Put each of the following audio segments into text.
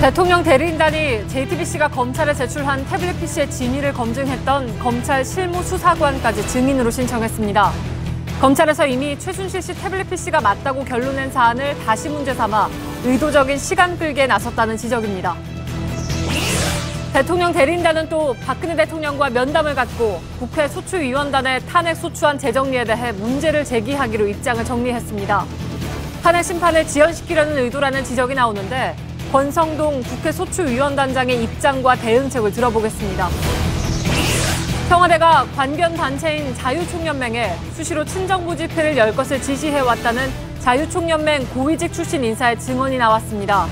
대통령 대리인단이 JTBC가 검찰에 제출한 태블릿 PC의 진위를 검증했던 검찰 실무수사관까지 증인으로 신청했습니다. 검찰에서 이미 최순실 씨 태블릿 PC가 맞다고 결론낸 사안을 다시 문제 삼아 의도적인 시간 끌기에 나섰다는 지적입니다. 대통령 대리인단은 또 박근혜 대통령과 면담을 갖고 국회 소추위원단의 탄핵 소추안 재정리에 대해 문제를 제기하기로 입장을 정리했습니다. 탄핵 심판을 지연시키려는 의도라는 지적이 나오는데 권성동 국회 소추위원단장의 입장과 대응책을 들어보겠습니다. 청와대가 관변 단체인 자유총연맹에 수시로 친정부 집회를 열 것을 지시해왔다는 자유총연맹 고위직 출신 인사의 증언이 나왔습니다.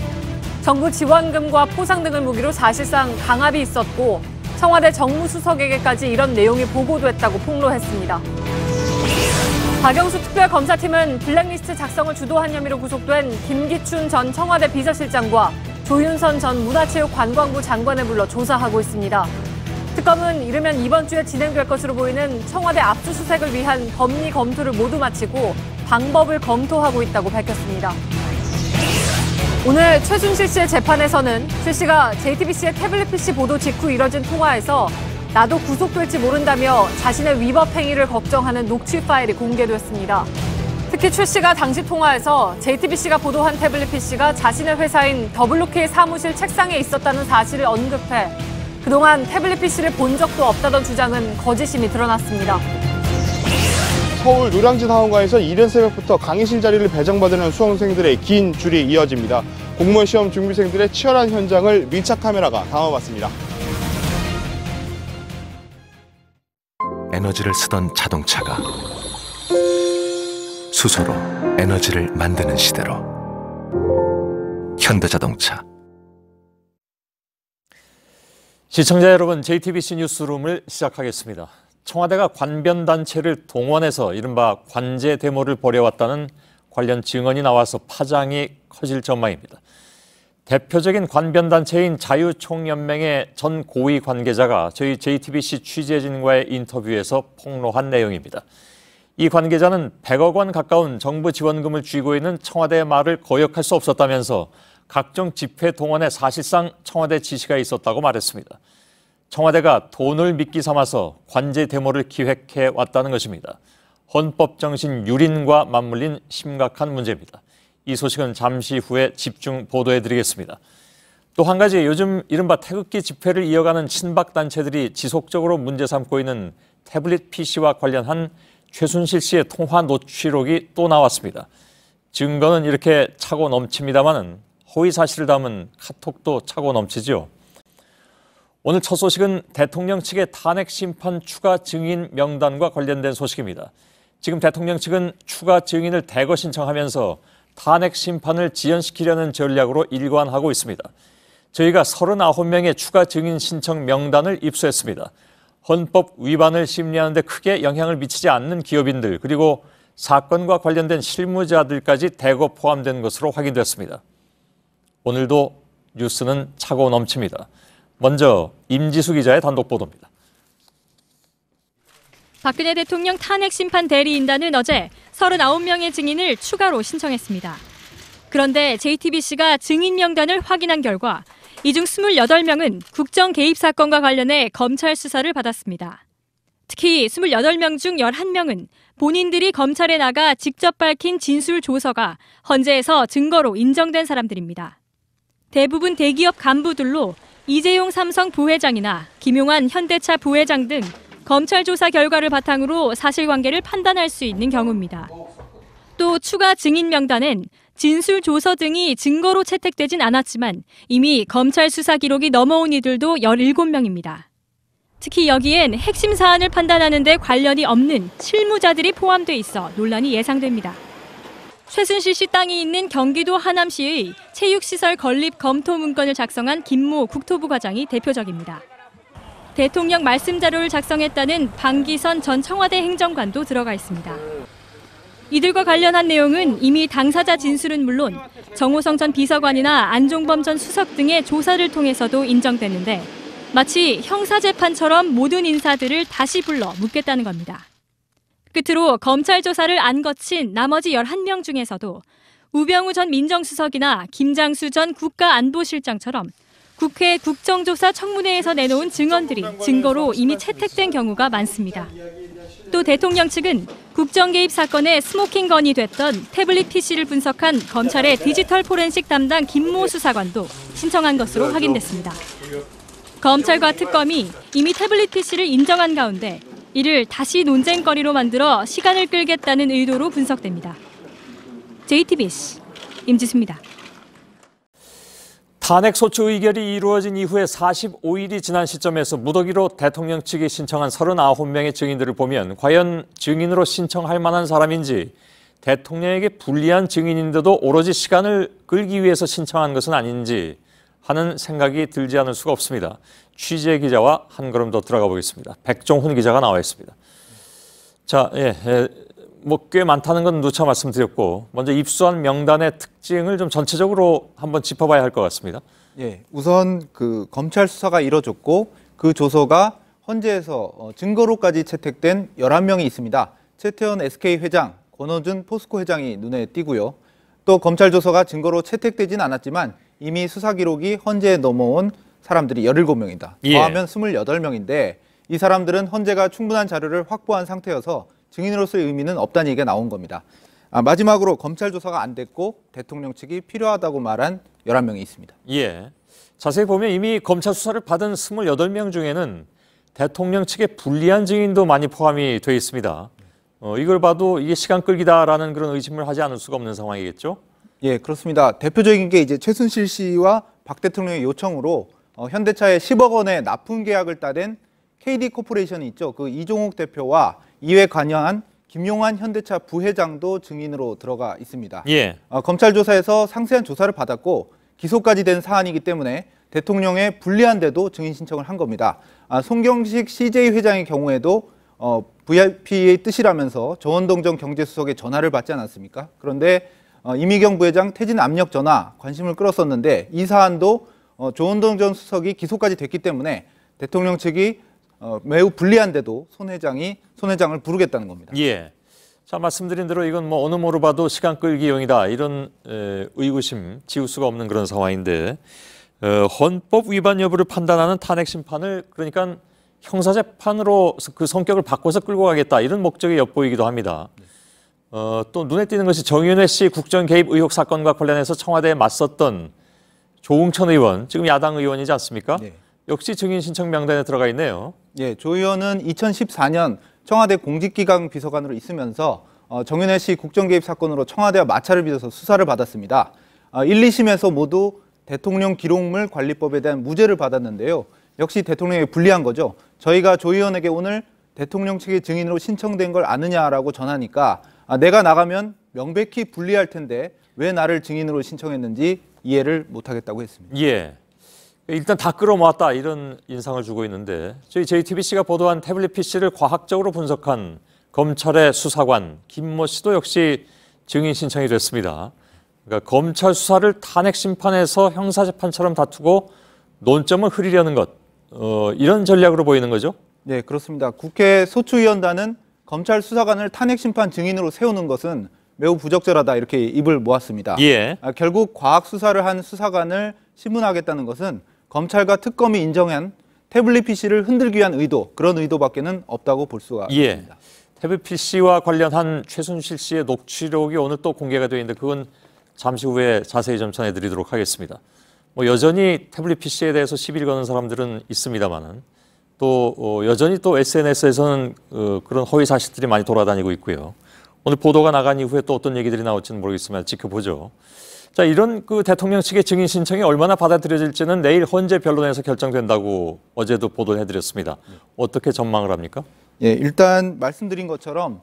정부 지원금과 포상 등을 무기로 사실상 강압이 있었고 청와대 정무수석에게까지 이런 내용이 보고됐다고 폭로했습니다. 박영수 특별검사팀은 블랙리스트 작성을 주도한 혐의로 구속된 김기춘 전 청와대 비서실장과 조윤선 전 문화체육관광부 장관을 불러 조사하고 있습니다. 특검은 이르면 이번 주에 진행될 것으로 보이는 청와대 압수수색을 위한 법리 검토를 모두 마치고 방법을 검토하고 있다고 밝혔습니다. 오늘 최순실 씨의 재판에서는 최 씨가 JTBC의 태블릿 PC 보도 직후 이뤄진 통화에서 나도 구속될지 모른다며 자신의 위법 행위를 걱정하는 녹취 파일이 공개됐습니다. 특히 최 씨가 당시 통화에서 JTBC가 보도한 태블릿 PC가 자신의 회사인 WK 사무실 책상에 있었다는 사실을 언급해 그동안 태블릿 PC를 본 적도 없다던 주장은 거짓임이 드러났습니다. 서울 노량진학원가에서 이른 새벽부터 강의실 자리를 배정받으려는 수험생들의 긴 줄이 이어집니다. 공무원 시험 준비생들의 치열한 현장을 밀착 카메라가 담아봤습니다. 에너지를 쓰던 자동차가 수소로 에너지를 만드는 시대로 현대자동차. 시청자 여러분, JTBC 뉴스룸을 시작하겠습니다. 청와대가 관변단체를 동원해서 이른바 관제 데모를 벌여왔다는 관련 증언이 나와서 파장이 커질 전망입니다. 대표적인 관변단체인 자유총연맹의 전 고위 관계자가 저희 JTBC 취재진과의 인터뷰에서 폭로한 내용입니다. 이 관계자는 100억 원 가까운 정부 지원금을 쥐고 있는 청와대의 말을 거역할 수 없었다면서 각종 집회 동원에 사실상 청와대 지시가 있었다고 말했습니다. 청와대가 돈을 미끼 삼아서 관제 데모를 기획해 왔다는 것입니다. 헌법 정신 유린과 맞물린 심각한 문제입니다. 이 소식은 잠시 후에 집중 보도해드리겠습니다. 또 한 가지, 요즘 이른바 태극기 집회를 이어가는 친박단체들이 지속적으로 문제 삼고 있는 태블릿 PC와 관련한 최순실 씨의 통화 녹취록이 또 나왔습니다. 증거는 이렇게 차고 넘칩니다마는 허위 사실을 담은 카톡도 차고 넘치죠. 오늘 첫 소식은 대통령 측의 탄핵 심판 추가 증인 명단과 관련된 소식입니다. 지금 대통령 측은 추가 증인을 대거 신청하면서 탄핵 심판을 지연시키려는 전략으로 일관하고 있습니다. 저희가 39명의 추가 증인 신청 명단을 입수했습니다. 헌법 위반을 심리하는 데 크게 영향을 미치지 않는 기업인들, 그리고 사건과 관련된 실무자들까지 대거 포함된 것으로 확인됐습니다. 오늘도 뉴스는 차고 넘칩니다. 먼저 임지수 기자의 단독 보도입니다. 박근혜 대통령 탄핵 심판 대리인단은 어제 39명의 증인을 추가로 신청했습니다. 그런데 JTBC가 증인 명단을 확인한 결과 이 중 28명은 국정 개입 사건과 관련해 검찰 수사를 받았습니다. 특히 28명 중 11명은 본인들이 검찰에 나가 직접 밝힌 진술 조서가 헌재에서 증거로 인정된 사람들입니다. 대부분 대기업 간부들로 이재용 삼성 부회장이나 김용환 현대차 부회장 등 검찰 조사 결과를 바탕으로 사실관계를 판단할 수 있는 경우입니다. 또 추가 증인 명단엔 진술 조서 등이 증거로 채택되진 않았지만 이미 검찰 수사 기록이 넘어온 이들도 17명입니다. 특히 여기엔 핵심 사안을 판단하는 데 관련이 없는 실무자들이 포함돼 있어 논란이 예상됩니다. 최순실 씨 땅이 있는 경기도 하남시의 체육시설 건립 검토 문건을 작성한 김모 국토부 과장이 대표적입니다. 대통령 말씀 자료를 작성했다는 방기선 전 청와대 행정관도 들어가 있습니다. 이들과 관련한 내용은 이미 당사자 진술은 물론 정호성 전 비서관이나 안종범 전 수석 등의 조사를 통해서도 인정됐는데 마치 형사재판처럼 모든 인사들을 다시 불러 묻겠다는 겁니다. 끝으로 검찰 조사를 안 거친 나머지 11명 중에서도 우병우 전 민정수석이나 김장수 전 국가안보실장처럼 국회 국정조사 청문회에서 내놓은 증언들이 증거로 이미 채택된 경우가 많습니다. 또 대통령 측은 국정 개입 사건의 스모킹 건이 됐던 태블릿 PC를 분석한 검찰의 디지털 포렌식 담당 김모 수사관도 신청한 것으로 확인됐습니다. 검찰과 특검이 이미 태블릿 PC를 인정한 가운데 이를 다시 논쟁거리로 만들어 시간을 끌겠다는 의도로 분석됩니다. JTBC 임지수입니다. 탄핵소추 의결이 이루어진 이후에 45일이 지난 시점에서 무더기로 대통령 측이 신청한 39명의 증인들을 보면 과연 증인으로 신청할 만한 사람인지, 대통령에게 불리한 증인인데도 오로지 시간을 끌기 위해서 신청한 것은 아닌지 하는 생각이 들지 않을 수가 없습니다. 취재 기자와 한 걸음 더 들어가 보겠습니다. 백종훈 기자가 나와 있습니다. 자, 꽤 많다는 건 누차 말씀드렸고, 먼저 입수한 명단의 특징을 좀 전체적으로 한번 짚어봐야 할 것 같습니다. 예, 우선 그 검찰 수사가 이뤄졌고 그 조서가 헌재에서 증거로까지 채택된 11명이 있습니다. 최태원 SK 회장, 권호준 포스코 회장이 눈에 띄고요. 또 검찰 조서가 증거로 채택되진 않았지만 이미 수사 기록이 헌재에 넘어온 사람들이 17명이다. 더하면 28명인데 이 사람들은 헌재가 충분한 자료를 확보한 상태여서 증인으로서의 의미는 없다는 얘기가 나온 겁니다. 마지막으로 검찰 조사가 안 됐고 대통령 측이 필요하다고 말한 11명이 있습니다. 예. 자세히 보면 이미 검찰 수사를 받은 28명 중에는 대통령 측의 불리한 증인도 많이 포함이 되어 있습니다. 이걸 봐도 이게 시간 끌기다라는 그런 의심을 하지 않을 수가 없는 상황이겠죠? 예, 그렇습니다. 대표적인 게 이제 최순실 씨와 박 대통령의 요청으로 현대차에 10억 원의 납품 계약을 따낸 KD 코퍼레이션이 있죠. 그 이종욱 대표와 이에 관여한 김용환 현대차 부회장도 증인으로 들어가 있습니다. 예. 검찰 조사에서 상세한 조사를 받았고 기소까지 된 사안이기 때문에 대통령의 불리한데도 증인 신청을 한 겁니다. 송경식 CJ 회장의 경우에도 VIP의 뜻이라면서 조원동 전 경제수석의 전화를 받지 않았습니까? 그런데 이미경 부회장 퇴진 압력 전화 관심을 끌었었는데 이 사안도 조원동 전 수석이 기소까지 됐기 때문에 대통령 측이 매우 불리한데도 손 회장을 부르겠다는 겁니다. 예. 자, 말씀드린 대로 이건 어느 모로 봐도 시간 끌기용이다, 이런 의구심 지울 수가 없는 그런 상황인데, 헌법 위반 여부를 판단하는 탄핵 심판을 그러니까 형사재판으로 그 성격을 바꿔서 끌고 가겠다, 이런 목적이 엿보이기도 합니다. 또 눈에 띄는 것이 정윤회 씨 국정 개입 의혹 사건과 관련해서 청와대에 맞섰던 조응천 의원, 지금 야당 의원이지 않습니까? 네. 역시 증인 신청 명단에 들어가 있네요. 예, 조 의원은 2014년 청와대 공직기강 비서관으로 있으면서 정윤회 씨 국정 개입 사건으로 청와대와 마찰을 빚어서 수사를 받았습니다. 1, 2심에서 모두 대통령 기록물 관리법에 대한 무죄를 받았는데요. 역시 대통령에 불리한 거죠. 저희가 조 의원에게 오늘 대통령 측의 증인으로 신청된 걸 아느냐라고 전하니까 내가 나가면 명백히 불리할 텐데 왜 나를 증인으로 신청했는지 이해를 못하겠다고 했습니다. 예. 일단 다 끌어모았다, 이런 인상을 주고 있는데, 저희 JTBC가 보도한 태블릿 PC를 과학적으로 분석한 검찰의 수사관 김모 씨도 역시 증인 신청이 됐습니다. 그러니까 검찰 수사를 탄핵 심판에서 형사재판처럼 다투고 논점을 흐리려는 것, 이런 전략으로 보이는 거죠? 네, 그렇습니다. 국회 소추위원단은 검찰 수사관을 탄핵 심판 증인으로 세우는 것은 매우 부적절하다, 이렇게 입을 모았습니다. 예. 결국 과학 수사를 한 수사관을 신문하겠다는 것은 검찰과 특검이 인정한 태블릿 PC를 흔들기 위한 의도, 그런 의도밖에는 없다고 볼 수가 있습니다. 태블릿 PC와 관련한 최순실 씨의 녹취록이 오늘 또 공개가 되어 있는데 그건 잠시 후에 자세히 좀 전해드리도록 하겠습니다. 여전히 태블릿 PC에 대해서 시비를 거는 사람들은 있습니다만은 또 여전히 또 SNS에서는 그런 허위 사실들이 많이 돌아다니고 있고요. 오늘 보도가 나간 이후에 또 어떤 얘기들이 나올지는 모르겠지만 지켜보죠. 자, 이런 그 대통령 측의 증인 신청이 얼마나 받아들여질지는 내일 헌재 변론에서 결정된다고 어제도 보도를 해드렸습니다. 어떻게 전망을 합니까? 예, 일단 말씀드린 것처럼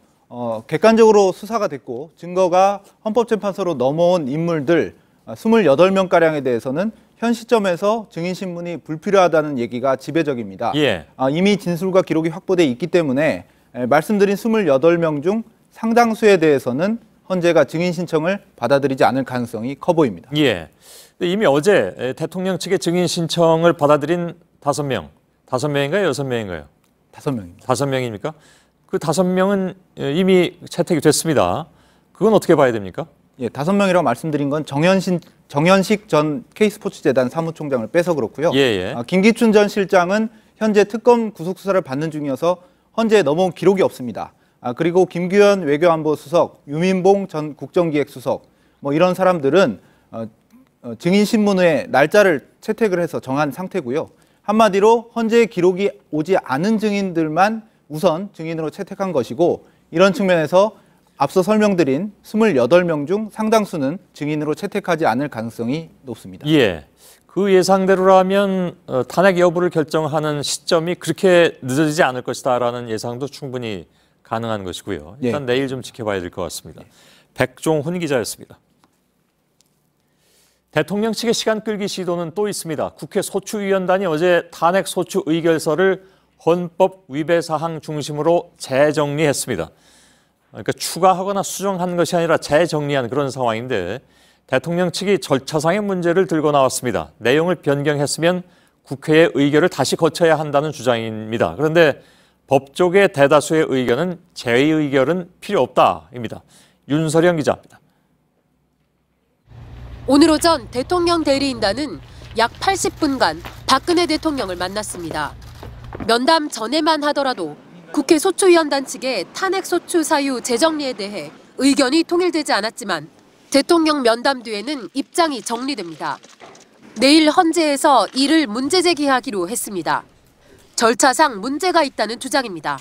객관적으로 수사가 됐고 증거가 헌법재판소로 넘어온 인물들 28명가량에 대해서는 현 시점에서 증인 신문이 불필요하다는 얘기가 지배적입니다. 예. 이미 진술과 기록이 확보돼 있기 때문에 말씀드린 28명 중 상당수에 대해서는 헌재가 증인 신청을 받아들이지 않을 가능성이 커 보입니다. 예. 이미 어제 대통령 측의 증인 신청을 받아들인 5명, 5명인가요? 6명인가요? 5명입니다. 5명입니까? 그 5명은 이미 채택이 됐습니다. 그건 어떻게 봐야 됩니까? 예, 5명이라고 말씀드린 건 정현식 전 K스포츠재단 사무총장을 빼서 그렇고요. 김기춘 전 실장은 현재 특검 구속수사를 받는 중이어서 현재 넘어온 기록이 없습니다. 그리고 김규현 외교안보수석, 유민봉 전 국정기획수석 뭐 이런 사람들은 증인신문의 날짜를 채택을 해서 정한 상태고요. 한마디로 현재 기록이 오지 않은 증인들만 우선 증인으로 채택한 것이고, 이런 측면에서 앞서 설명드린 28명 중 상당수는 증인으로 채택하지 않을 가능성이 높습니다. 예, 그 예상대로라면 탄핵 여부를 결정하는 시점이 그렇게 늦어지지 않을 것이다라는 예상도 충분히 가능한 것이고요. 일단 내일 좀 지켜봐야 될 것 같습니다. 백종훈 기자였습니다. 대통령 측의 시간 끌기 시도는 또 있습니다. 국회 소추위원단이 어제 탄핵 소추 의결서를 헌법 위배 사항 중심으로 재정리했습니다. 그러니까 추가하거나 수정한 것이 아니라 재정리한 그런 상황인데, 대통령 측이 절차상의 문제를 들고 나왔습니다. 내용을 변경했으면 국회의 의결을 다시 거쳐야 한다는 주장입니다. 그런데 법조계 대다수의 의견은 재의결은 필요 없다입니다. 윤서령 기자입니다. 오늘 오전 대통령 대리인단은 약 80분간 박근혜 대통령을 만났습니다. 면담 전에만 하더라도 국회 소추위원단 측의 탄핵 소추 사유 재정리에 대해 의견이 통일되지 않았지만 대통령 면담 뒤에는 입장이 정리됩니다. 내일 헌재에서 이를 문제 제기하기로 했습니다. 절차상 문제가 있다는 주장입니다.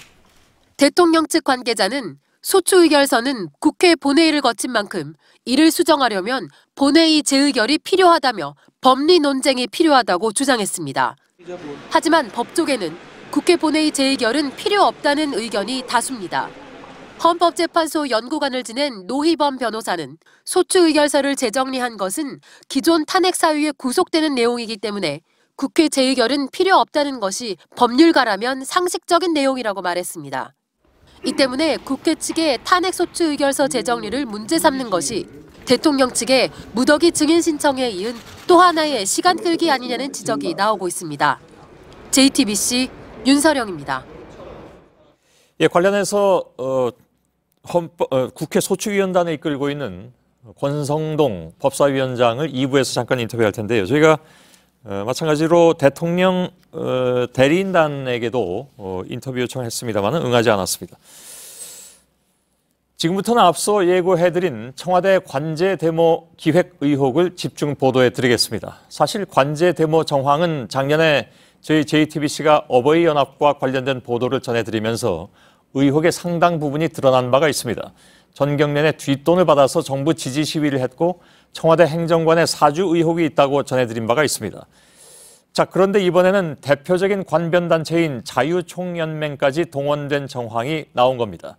대통령 측 관계자는 소추 의결서는 국회 본회의를 거친 만큼 이를 수정하려면 본회의 재의결이 필요하다며 법리 논쟁이 필요하다고 주장했습니다. 하지만 법조계는 국회 본회의 재의결은 필요 없다는 의견이 다수입니다. 헌법재판소 연구관을 지낸 노희범 변호사는 소추 의결서를 재정리한 것은 기존 탄핵 사유에 구속되는 내용이기 때문에 국회 재의결은 필요 없다는 것이 법률가라면 상식적인 내용이라고 말했습니다. 이 때문에 국회 측의 탄핵 소추 의결서 재정리를 문제 삼는 것이 대통령 측의 무더기 증인 신청에 이은 또 하나의 시간 끌기 아니냐는 지적이 나오고 있습니다. JTBC 윤서령입니다. 예, 관련해서 국회 소추위원단을 이끌고 있는 권성동 법사위원장을 2부에서 잠깐 인터뷰할 텐데요. 저희가 마찬가지로 대통령 대리인단에게도 인터뷰 요청했습니다만 응하지 않았습니다. 지금부터는 앞서 예고해드린 청와대 관제 데모 기획 의혹을 집중 보도해드리겠습니다. 사실 관제 데모 정황은 작년에 저희 JTBC가 어버이연합과 관련된 보도를 전해드리면서 의혹의 상당 부분이 드러난 바가 있습니다. 전경련의 뒷돈을 받아서 정부 지지 시위를 했고 청와대 행정관의 사주 의혹이 있다고 전해드린 바가 있습니다. 자, 그런데 이번에는 대표적인 관변단체인 자유총연맹까지 동원된 정황이 나온 겁니다.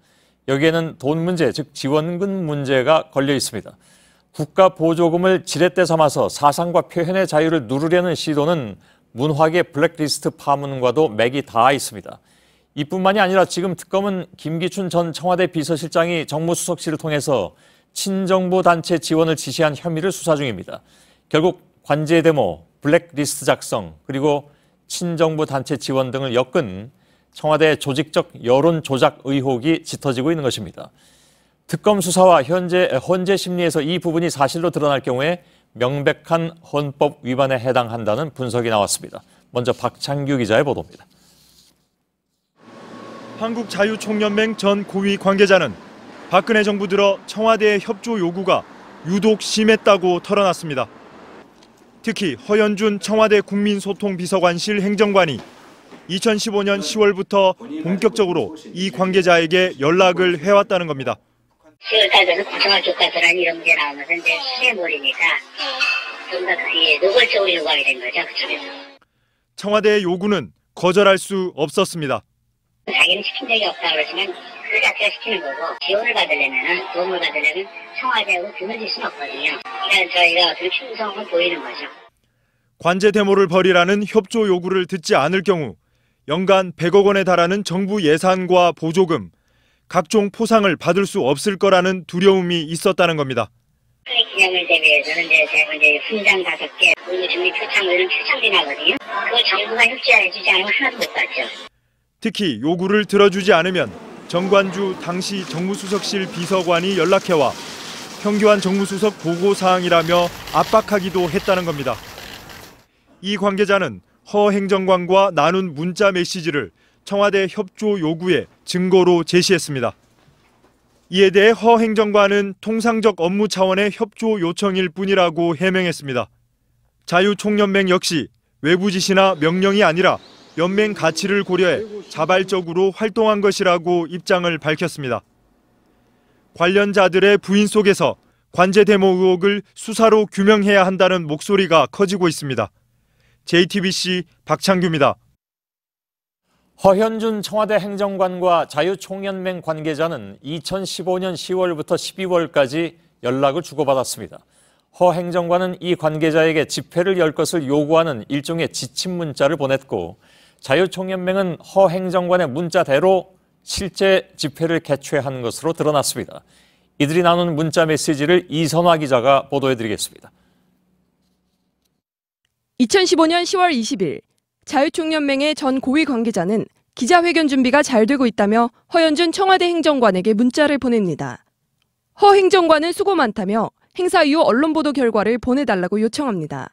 여기에는 돈 문제, 즉 지원금 문제가 걸려 있습니다. 국가 보조금을 지렛대 삼아서 사상과 표현의 자유를 누르려는 시도는 문화계 블랙리스트 파문과도 맥이 닿아 있습니다. 이뿐만이 아니라 지금 특검은 김기춘 전 청와대 비서실장이 정무수석실을 통해서 친정부 단체 지원을 지시한 혐의를 수사 중입니다. 결국 관제 데모, 블랙리스트 작성, 그리고 친정부 단체 지원 등을 엮은 청와대의 조직적 여론 조작 의혹이 짙어지고 있는 것입니다. 특검 수사와 헌재 심리에서 이 부분이 사실로 드러날 경우에 명백한 헌법 위반에 해당한다는 분석이 나왔습니다. 먼저 박창규 기자의 보도입니다. 한국자유총연맹 전 고위 관계자는 박근혜 정부 들어 청와대의 협조 요구가 유독 심했다고 털어놨습니다. 특히 허연준 청와대 국민소통비서관실 행정관이 2015년 10월부터 본격적으로 이 관계자에게 연락을 해왔다는 겁니다. 10월 달에는 구청학 교과서란 이런 게 나오면서 이제 수뇌물이니까 좀 더 그게 노골적으로 요구하게 된 거죠, 그쪽에서. 청와대의 요구는 거절할 수 없었습니다. 자기는 시킨 적이 없다고 그러지만 그 자체가 시키는 거고 지원을 받으려면, 도움을 받으려면 청와대하고 등을 질 수는 없거든요. 그러니까 저희가 어떤 충성을 보이는 거죠. 관제 데모를 벌이라는 협조 요구를 듣지 않을 경우 연간 100억 원에 달하는 정부 예산과 보조금, 각종 포상을 받을 수 없을 거라는 두려움이 있었다는 겁니다. 기념을 대비해서는 제가 훈장 5개, 준비 표창 이런 표창비 나거든요. 그걸 정부가 협조해주지 않으면 하나도 못 받죠. 특히 요구를 들어주지 않으면 정관주 당시 정무수석실 비서관이 연락해와 현규환 정무수석 보고사항이라며 압박하기도 했다는 겁니다. 이 관계자는 허 행정관과 나눈 문자 메시지를 청와대 협조 요구의 증거로 제시했습니다. 이에 대해 허 행정관은 통상적 업무 차원의 협조 요청일 뿐이라고 해명했습니다. 자유총연맹 역시 외부 지시나 명령이 아니라 연맹 가치를 고려해 자발적으로 활동한 것이라고 입장을 밝혔습니다. 관련자들의 부인 속에서 관제 데모 의혹을 수사로 규명해야 한다는 목소리가 커지고 있습니다. JTBC 박창규입니다. 허현준 청와대 행정관과 자유총연맹 관계자는 2015년 10월부터 12월까지 연락을 주고받았습니다. 허 행정관은 이 관계자에게 집회를 열 것을 요구하는 일종의 지침 문자를 보냈고, 자유총연맹은 허 행정관의 문자대로 실제 집회를 개최한 것으로 드러났습니다. 이들이 나눈 문자 메시지를 이선화 기자가 보도해드리겠습니다. 2015년 10월 20일 자유총연맹의 전 고위 관계자는 기자회견 준비가 잘 되고 있다며 허현준 청와대 행정관에게 문자를 보냅니다. 허 행정관은 수고 많다며 행사 이후 언론 보도 결과를 보내달라고 요청합니다.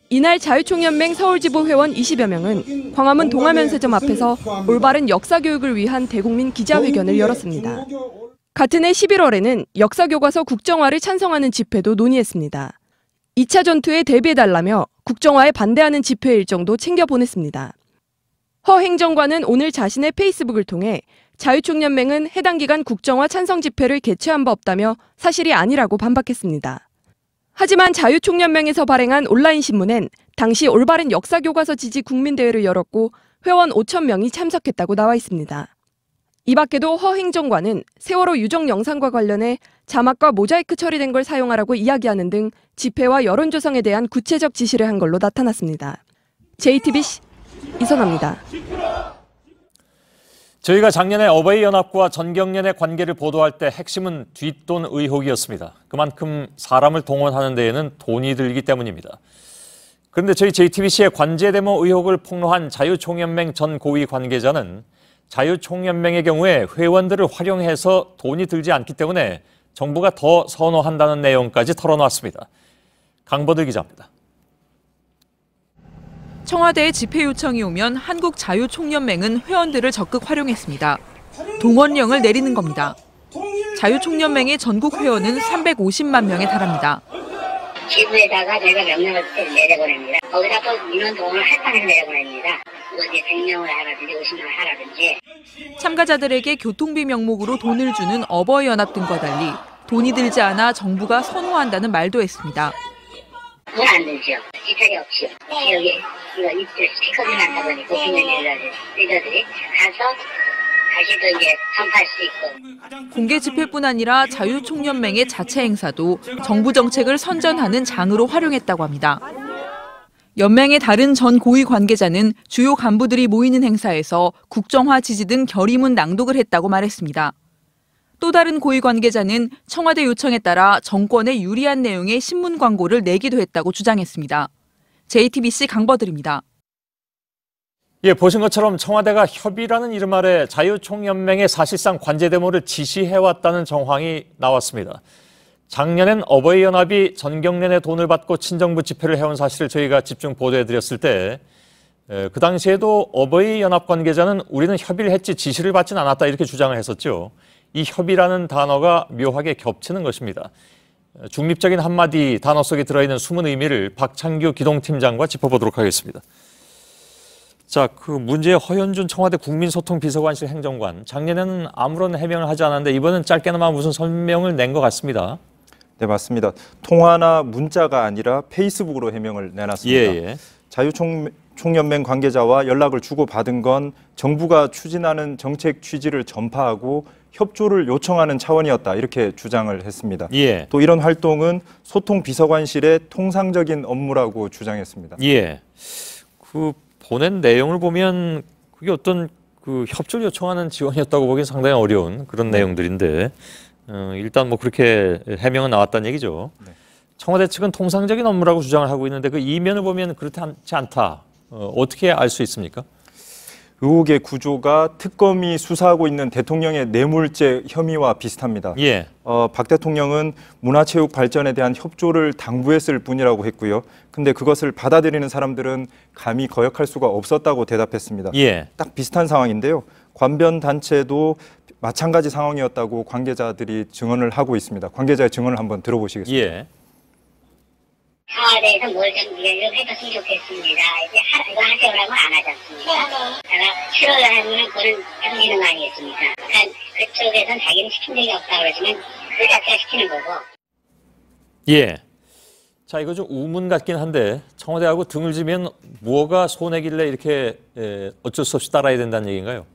이날 자유총연맹 서울지부 회원 20여 명은 광화문 동아면세점 앞에서 올바른 역사교육을 위한 대국민 기자회견을 열었습니다. 같은 해 11월에는 역사교과서 국정화를 찬성하는 집회도 논의했습니다. 2차 전투에 대비해달라며 국정화에 반대하는 집회 일정도 챙겨 보냈습니다. 허 행정관은 오늘 자신의 페이스북을 통해 자유총연맹은 해당 기간 국정화 찬성 집회를 개최한 바 없다며 사실이 아니라고 반박했습니다. 하지만 자유총연맹에서 발행한 온라인 신문엔 당시 올바른 역사교과서 지지 국민대회를 열었고 회원 5천 명이 참석했다고 나와 있습니다. 이 밖에도 허 행정관은 세월호 유적 영상과 관련해 자막과 모자이크 처리된 걸 사용하라고 이야기하는 등 집회와 여론 조성에 대한 구체적 지시를 한 걸로 나타났습니다. JTBC 이선화입니다. 저희가 작년에 어버이연합과 전경련의 관계를 보도할 때 핵심은 뒷돈 의혹이었습니다. 그만큼 사람을 동원하는 데에는 돈이 들기 때문입니다. 그런데 저희 JTBC의 관제 데모 의혹을 폭로한 자유총연맹 전 고위 관계자는 자유총연맹의 경우에 회원들을 활용해서 돈이 들지 않기 때문에 정부가 더 선호한다는 내용까지 털어놨습니다. 강보들 기자입니다. 청와대에 집회 요청이 오면 한국자유총연맹은 회원들을 적극 활용했습니다. 동원령을 내리는 겁니다. 자유총연맹의 전국 회원은 350만 명에 달합니다. 지부에다가 저희가 명령을 내려보냅니다. 거기다 또 민원 동원을 할당해서 내려보냅니다. 이제 100명을 하라든지 50명을 하라든지. 참가자들에게 교통비 명목으로 돈을 주는 어버이연합 등과 달리 돈이 들지 않아 정부가 선호한다는 말도 했습니다. 돈 안 들죠. 지탈이 없죠. 지역에 이거 입들 스티커들이 많다 보니 고민된 리더들이 가서 다시 또 이제 선포할 수 있고. 공개 집회뿐 아니라 자유총연맹의 자체 행사도 정부 정책을 선전하는 장으로 활용했다고 합니다. 연맹의 다른 전 고위 관계자는 주요 간부들이 모이는 행사에서 국정화 지지 등 결의문 낭독을 했다고 말했습니다. 또 다른 고위 관계자는 청와대 요청에 따라 정권에 유리한 내용의 신문 광고를 내기도 했다고 주장했습니다. JTBC 강버들입니다. 예, 보신 것처럼 청와대가 협의라는 이름 아래 자유총연맹의 사실상 관제 데모를 지시해왔다는 정황이 나왔습니다. 작년엔 어버이연합이 전경련의 돈을 받고 친정부 집회를 해온 사실을 저희가 집중 보도해드렸을 때 그 당시에도 어버이연합 관계자는 우리는 협의를 했지 지시를 받진 않았다 이렇게 주장을 했었죠. 이 협의라는 단어가 묘하게 겹치는 것입니다. 중립적인 한마디 단어 속에 들어있는 숨은 의미를 박창규 기동팀장과 짚어보도록 하겠습니다. 자, 그 문제의 허현준 청와대 국민소통비서관실 행정관, 작년에는 아무런 해명을 하지 않았는데 이번엔 짧게나마 무슨 설명을 낸 것 같습니다. 네, 맞습니다. 통화나 문자가 아니라 페이스북으로 해명을 내놨습니다. 예. 자유총연맹 관계자와 연락을 주고받은 건 정부가 추진하는 정책 취지를 전파하고 협조를 요청하는 차원이었다 이렇게 주장을 했습니다. 예. 또 이런 활동은 소통비서관실의 통상적인 업무라고 주장했습니다. 예. 그 보낸 내용을 보면 그게 어떤 그 협조를 요청하는 지원이었다고 보기엔 상당히 어려운 그런 내용들인데 일단 뭐 그렇게 해명은 나왔다는 얘기죠. 네. 청와대 측은 통상적인 업무라고 주장을 하고 있는데 그 이면을 보면 그렇지 않다. 어떻게 알 수 있습니까? 의혹의 구조가 특검이 수사하고 있는 대통령의 뇌물죄 혐의와 비슷합니다. 예. 박 대통령은 문화체육 발전에 대한 협조를 당부했을 뿐이라고 했고요. 근데 그것을 받아들이는 사람들은 감히 거역할 수가 없었다고 대답했습니다. 예. 딱 비슷한 상황인데요. 관변 단체도 마찬가지 상황이었다고 관계자들이 증언을 하고 있습니다. 관계자의 증언을 한번 들어보시겠습니다. 예. 청와대에서 뭘 좀 해줬으면 좋겠습니다. 이제 이거 하세요라고 안 하지 않습니까? 내가 싫어하면 그거는 해주는 거 아니겠습니까? 그러니까 그쪽에서는 자기는 시킨 적이 없다고 그러지만 그 자체가 시키는 거고. 예. 자, 이거 좀 우문 같긴 한데 청와대하고 등을 지면 뭐가 손해길래 이렇게 어쩔 수 없이 따라야 된다는 얘기인가요?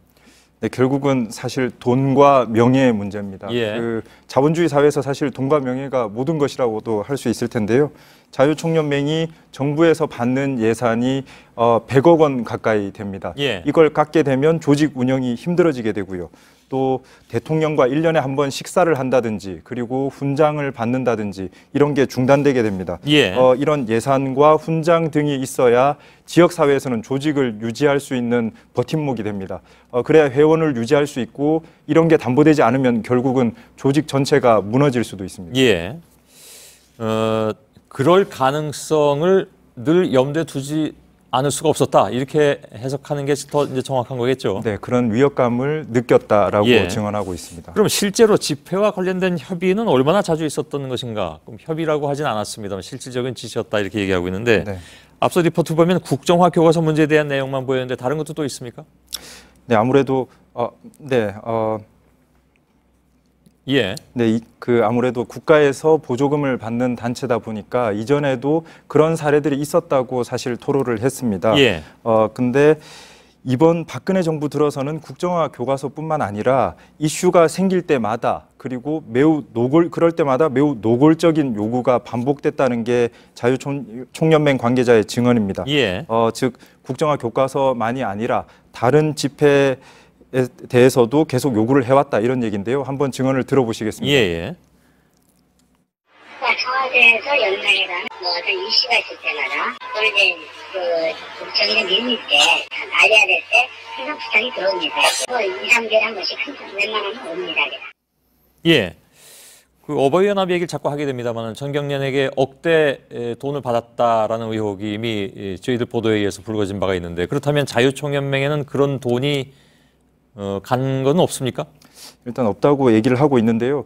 네, 결국은 사실 돈과 명예의 문제입니다. 예. 그 자본주의 사회에서 사실 돈과 명예가 모든 것이라고도 할 수 있을 텐데요. 자유총연맹이 정부에서 받는 예산이 100억 원 가까이 됩니다. 예. 이걸 깎게 되면 조직 운영이 힘들어지게 되고요. 또 대통령과 1년에 한 번 식사를 한다든지 그리고 훈장을 받는다든지 이런 게 중단되게 됩니다. 예. 이런 예산과 훈장 등이 있어야 지역사회에서는 조직을 유지할 수 있는 버팀목이 됩니다. 그래야 회원을 유지할 수 있고 이런 게 담보되지 않으면 결국은 조직 전체가 무너질 수도 있습니다. 예. 그럴 가능성을 늘 염두에 두지 않을 수가 없었다. 이렇게 해석하는 게 더 이제 정확한 거겠죠. 네, 그런 위협감을 느꼈다라고 예. 증언하고 있습니다. 그럼 실제로 집회와 관련된 협의는 얼마나 자주 있었던 것인가? 그럼 협의라고 하진 않았습니다만 실질적인 지시였다 이렇게 얘기하고 있는데 네. 앞서 리포트 보면 국정화 교과서 문제에 대한 내용만 보였는데 다른 것도 또 있습니까? 네, 아무래도 예. 네, 아무래도 국가에서 보조금을 받는 단체다 보니까 이전에도 그런 사례들이 있었다고 사실 토로를 했습니다. 예. 근데 이번 박근혜 정부 들어서는 국정화 교과서뿐만 아니라 이슈가 생길 때마다 그리고 그럴 때마다 매우 노골적인 요구가 반복됐다는 게 자유총연맹 관계자의 증언입니다. 예. 즉 국정화 교과서만이 아니라 다른 집회에 대해서도 계속 요구를 해왔다 이런 얘기인데요. 한번 증언을 들어보시겠습니다. 예. 청와대에서 연맹이라는 어떤 이슈가 있을 때마다 또는 이제 그 국정에 밀릴 때 알려야 될 때 항상 부탁이 들어옵니다. 2, 3개월에 한 번씩 웬만하면 옵니다. 예. 그 어버이연합 얘기를 자꾸 하게 됩니다만 전경련에게 억대 돈을 받았다라는 의혹이 이미 저희들 보도에 의해서 불거진 바가 있는데 그렇다면 자유총연맹에는 그런 돈이 간 건 없습니까? 일단 없다고 얘기를 하고 있는데요.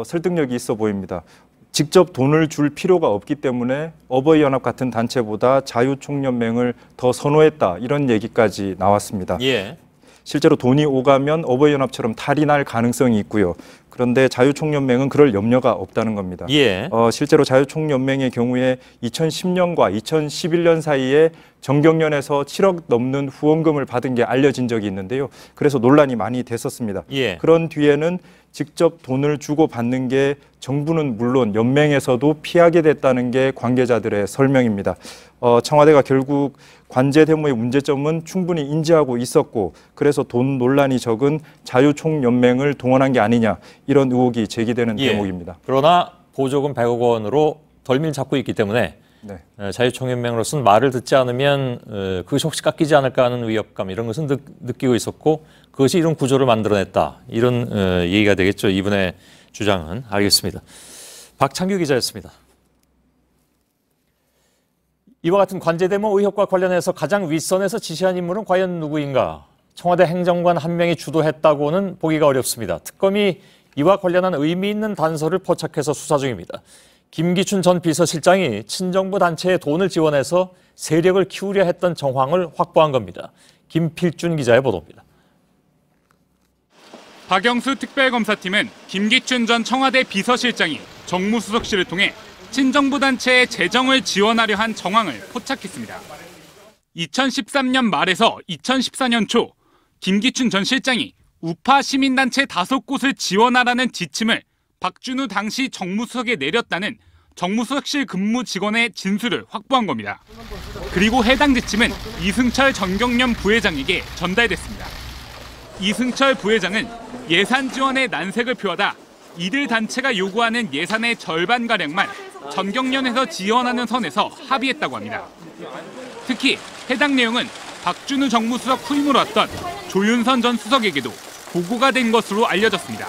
설득력이 있어 보입니다. 직접 돈을 줄 필요가 없기 때문에 어버이연합 같은 단체보다 자유총연맹을 더 선호했다 이런 얘기까지 나왔습니다. 예. 실제로 돈이 오가면 어버이연합처럼 탈이 날 가능성이 있고요. 그런데 자유총연맹은 그럴 염려가 없다는 겁니다. 예. 실제로 자유총연맹의 경우에 2010년과 2011년 사이에 정경련에서 7억 넘는 후원금을 받은 게 알려진 적이 있는데요. 그래서 논란이 많이 됐었습니다. 예. 그런 뒤에는 직접 돈을 주고 받는 게 정부는 물론 연맹에서도 피하게 됐다는 게 관계자들의 설명입니다. 청와대가 결국 관제 대모의 문제점은 충분히 인지하고 있었고 그래서 돈 논란이 적은 자유총연맹을 동원한 게 아니냐 이런 의혹이 제기되는 대목입니다. 그러나 보조금 100억 원으로 덜미를 잡고 있기 때문에 네. 자유총연맹으로서는 말을 듣지 않으면 그것이 혹시 깎이지 않을까 하는 위협감 이런 것은 느끼고 있었고 그것이 이런 구조를 만들어냈다. 이런 얘기가 되겠죠. 이분의 주장은. 알겠습니다. 박창규 기자였습니다. 이와 같은 관제대모 의혹과 관련해서 가장 윗선에서 지시한 인물은 과연 누구인가? 청와대 행정관 한 명이 주도했다고는 보기가 어렵습니다. 특검이 이와 관련한 의미 있는 단서를 포착해서 수사 중입니다. 김기춘 전 비서실장이 친정부 단체에 돈을 지원해서 세력을 키우려 했던 정황을 확보한 겁니다. 김필준 기자의 보도입니다. 박영수 특별검사팀은 김기춘 전 청와대 비서실장이 정무수석실을 통해 친정부 단체의 재정을 지원하려 한 정황을 포착했습니다. 2013년 말에서 2014년 초 김기춘 전 실장이 우파 시민단체 5곳을 지원하라는 지침을 박준우 당시 정무수석에 내렸다는 정무수석실 근무 직원의 진술을 확보한 겁니다. 그리고 해당 지침은 이승철 정경련 부회장에게 전달됐습니다. 이승철 부회장은 예산 지원에 난색을 표하다 이들 단체가 요구하는 예산의 절반가량만 전경련에서 지원하는 선에서 합의했다고 합니다. 특히 해당 내용은 박준우 정무수석 후임으로 왔던 조윤선 전 수석에게도 보고가 된 것으로 알려졌습니다.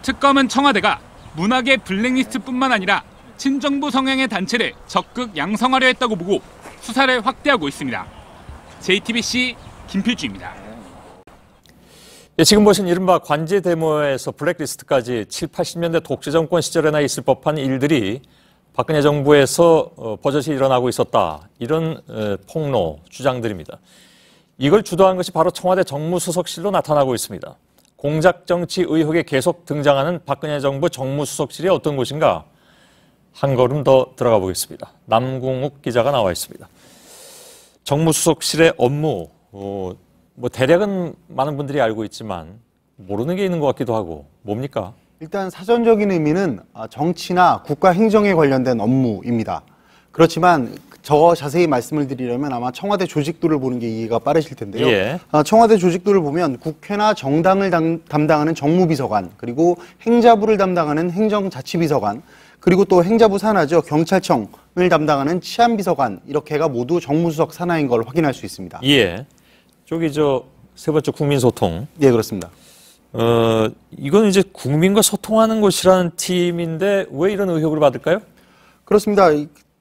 특검은 청와대가 문학의 블랙리스트뿐만 아니라 친정부 성향의 단체를 적극 양성하려 했다고 보고 수사를 확대하고 있습니다. JTBC 김필주입니다. 예, 지금 보신 이른바 관제 데모에서 블랙리스트까지 7, 80년대 독재 정권 시절에나 있을 법한 일들이 박근혜 정부에서 버젓이 일어나고 있었다. 이런 폭로 주장들입니다. 이걸 주도한 것이 바로 청와대 정무수석실로 나타나고 있습니다. 공작정치 의혹에 계속 등장하는 박근혜 정부 정무수석실이 어떤 곳인가? 한 걸음 더 들어가 보겠습니다. 남궁욱 기자가 나와 있습니다. 정무수석실의 업무, 대략은 많은 분들이 알고 있지만 모르는 게 있는 것 같기도 하고 뭡니까? 일단 사전적인 의미는 정치나 국가 행정에 관련된 업무입니다. 그렇지만 저 자세히 말씀을 드리려면 아마 청와대 조직도를 보는 게 이해가 빠르실 텐데요. 예. 청와대 조직도를 보면 국회나 정당을 담당하는 정무비서관, 그리고 행자부를 담당하는 행정자치비서관, 그리고 또 행자부 산하죠. 경찰청을 담당하는 치안비서관, 이렇게가 모두 정무수석 산하인 걸 확인할 수 있습니다. 예. 저기 세 번째 국민소통. 예, 그렇습니다. 이건 이제 국민과 소통하는 곳이라는 팀인데 왜 이런 의혹을 받을까요? 그렇습니다.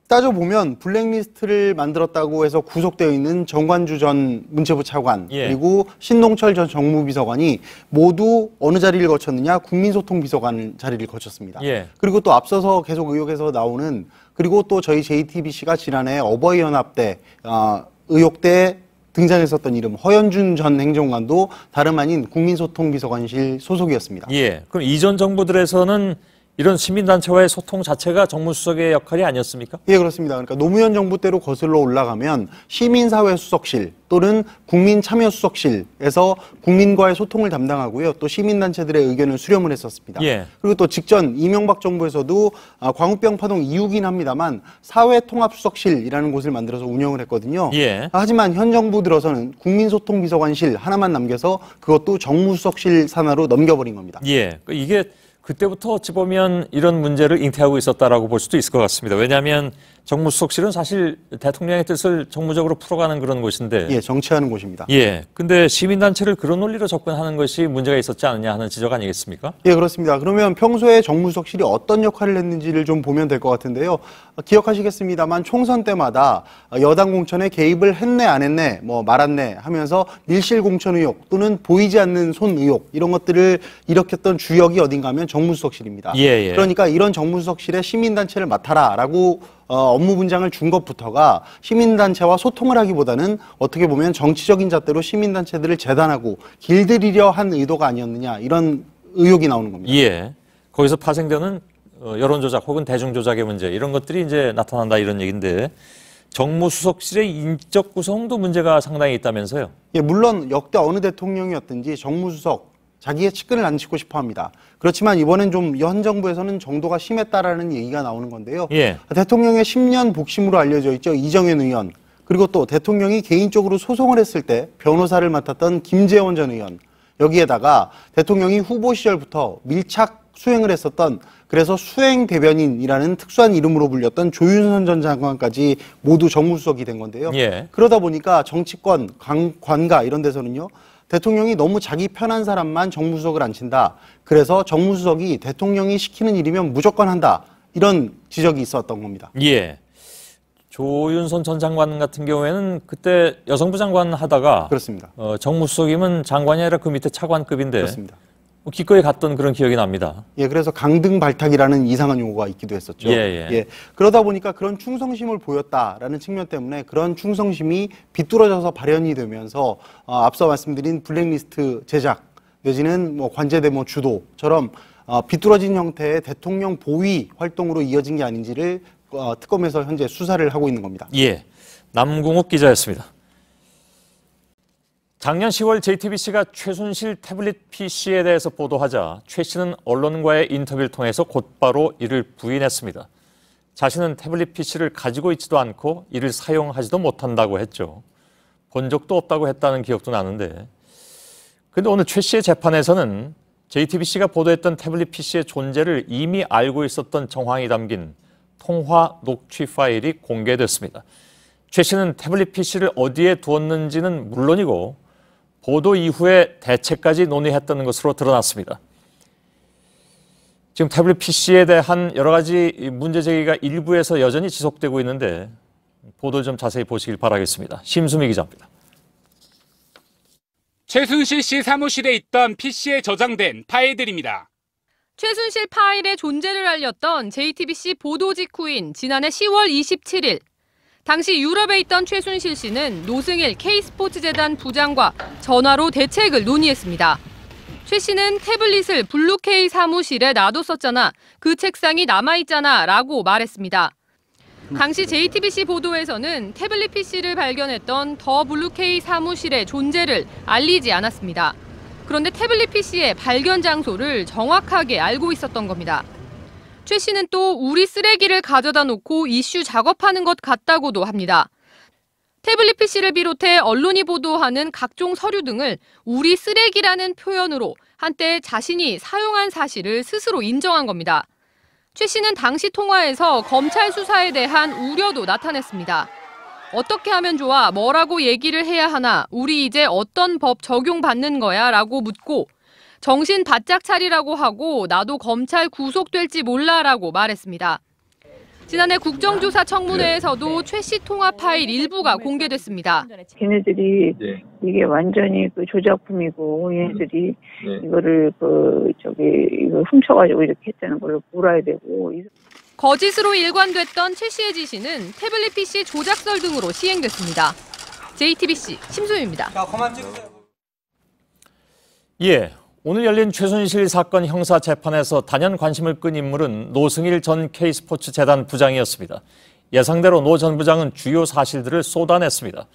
따져보면 블랙리스트를 만들었다고 해서 구속되어 있는 정관주 전 문체부 차관, 예. 그리고 신동철 전 정무비서관이 모두 어느 자리를 거쳤느냐? 국민소통비서관 자리를 거쳤습니다. 예. 그리고 또 앞서서 계속 의혹에서 나오는, 그리고 또 저희 JTBC가 지난해 어버이연합 때 의혹 때 등장했었던 이름 허연준 전 행정관도 다름 아닌 국민소통비서관실 소속이었습니다. 예. 그럼 이전 정부들에서는 이런 시민단체와의 소통 자체가 정무수석의 역할이 아니었습니까? 예, 그렇습니다. 그러니까 노무현 정부 때로 거슬러 올라가면 시민사회수석실 또는 국민참여수석실에서 국민과의 소통을 담당하고요. 또 시민단체들의 의견을 수렴을 했었습니다. 예. 그리고 또 직전 이명박 정부에서도 광우병 파동 이후긴 합니다만 사회통합수석실이라는 곳을 만들어서 운영을 했거든요. 예. 하지만 현 정부 들어서는 국민소통비서관실 하나만 남겨서 그것도 정무수석실 산하로 넘겨버린 겁니다. 예. 이게 그때부터 어찌 보면 이런 문제를 잉태하고 있었다라고 볼 수도 있을 것 같습니다. 왜냐하면 정무수석실은 사실 대통령의 뜻을 정무적으로 풀어가는 그런 곳인데. 예, 정치하는 곳입니다. 예. 근데 시민단체를 그런 논리로 접근하는 것이 문제가 있었지 않느냐 하는 지적 아니겠습니까? 예, 그렇습니다. 그러면 평소에 정무수석실이 어떤 역할을 했는지를 좀 보면 될 것 같은데요. 기억하시겠습니다만 총선 때마다 여당 공천에 개입을 했네 안 했네 말았네 하면서 밀실 공천 의혹 또는 보이지 않는 손 의혹 이런 것들을 일으켰던 주역이 어딘가 하면 정무수석실입니다. 예. 그러니까 이런 정무수석실에 시민단체를 맡아라라고 업무 분장을 준 것부터가 시민단체와 소통을 하기보다는 어떻게 보면 정치적인 잣대로 시민단체들을 재단하고 길들이려 한 의도가 아니었느냐 이런 의혹이 나오는 겁니다. 예. 거기서 파생되는 여론조작 혹은 대중조작의 문제 이런 것들이 이제 나타난다 이런 얘기인데 정무수석실의 인적 구성도 문제가 상당히 있다면서요? 예, 물론 역대 어느 대통령이었든지 정무수석 자기의 측근을 안 짓고 싶어 합니다. 그렇지만 이번엔 좀 현 정부에서는 정도가 심했다라는 얘기가 나오는 건데요. 예. 대통령의 10년 복심으로 알려져 있죠. 이정현 의원. 그리고 또 대통령이 개인적으로 소송을 했을 때 변호사를 맡았던 김재원 전 의원. 여기에다가 대통령이 후보 시절부터 밀착 수행을 했었던 그래서 수행 대변인이라는 특수한 이름으로 불렸던 조윤선 전 장관까지 모두 정무수석이 된 건데요. 예. 그러다 보니까 정치권, 관가 이런 데서는요. 대통령이 너무 자기 편한 사람만 정무수석을 앉힌다. 그래서 정무수석이 대통령이 시키는 일이면 무조건 한다. 이런 지적이 있었던 겁니다. 예. 조윤선 전 장관 같은 경우에는 그때 여성부 장관 하다가 그렇습니다. 정무수석이면 장관이 아니라 그 밑에 차관급인데 그렇습니다. 기꺼이 갔던 그런 기억이 납니다. 예, 그래서 강등 발탁이라는 이상한 용어가 있기도 했었죠. 예. 그러다 보니까 그런 충성심을 보였다라는 측면 때문에 그런 충성심이 비뚤어져서 발현이 되면서 앞서 말씀드린 블랙리스트 제작 내지는 관제데모 주도처럼 비뚤어진 형태의 대통령 보위 활동으로 이어진 게 아닌지를 특검에서 현재 수사를 하고 있는 겁니다. 예, 남궁욱 기자였습니다. 작년 10월 JTBC가 최순실 태블릿 PC에 대해서 보도하자 최 씨는 언론과의 인터뷰를 통해서 곧바로 이를 부인했습니다. 자신은 태블릿 PC를 가지고 있지도 않고 이를 사용하지도 못한다고 했죠. 본 적도 없다고 했다는 기억도 나는데. 근데 오늘 최 씨의 재판에서는 JTBC가 보도했던 태블릿 PC의 존재를 이미 알고 있었던 정황이 담긴 통화 녹취 파일이 공개됐습니다. 최 씨는 태블릿 PC를 어디에 두었는지는 물론이고 보도 이후에 대책까지 논의했다는 것으로 드러났습니다. 지금 태블릿 PC에 대한 여러 가지 문제 제기가 일부에서 여전히 지속되고 있는데 보도 좀 자세히 보시길 바라겠습니다. 심수미 기자입니다. 최순실 씨 사무실에 있던 PC에 저장된 파일들입니다. 최순실 파일의 존재를 알렸던 JTBC 보도 직후인 지난해 10월 27일. 당시 유럽에 있던 최순실 씨는 노승일 K스포츠재단 부장과 전화로 대책을 논의했습니다. 최 씨는 태블릿을 블루K 사무실에 놔뒀었잖아. 그 책상이 남아있잖아 라고 말했습니다. 당시 JTBC 보도에서는 태블릿 PC를 발견했던 더 블루K 사무실의 존재를 알리지 않았습니다. 그런데 태블릿 PC의 발견 장소를 정확하게 알고 있었던 겁니다. 최 씨는 또 우리 쓰레기를 가져다 놓고 이슈 작업하는 것 같다고도 합니다. 태블릿 PC를 비롯해 언론이 보도하는 각종 서류 등을 우리 쓰레기라는 표현으로 한때 자신이 사용한 사실을 스스로 인정한 겁니다. 최 씨는 당시 통화에서 검찰 수사에 대한 우려도 나타냈습니다. 어떻게 하면 좋아? 뭐라고 얘기를 해야 하나? 우리 이제 어떤 법 적용받는 거야? 라고 묻고 정신 바짝 차리라고 하고 나도 검찰 구속될지 몰라라고 말했습니다. 지난해 국정조사 청문회에서도 최 씨 통화 파일 일부가 공개됐습니다. 걔네들이 이게 완전히 그 조작품이고 얘네들이 이거를 이거 훔쳐가지고 이렇게 했다는 걸 물어야 되고. 거짓으로 일관됐던 최 씨의 지시는 태블릿 PC 조작설 등으로 시행됐습니다. JTBC 심수미입니다. 예, 오늘 열린 최순실 사건 형사 재판에서 단연 관심을 끈 인물은 노승일 전 K스포츠재단 부장이었습니다. 예상대로 노 전 부장은 주요 사실들을 쏟아냈습니다.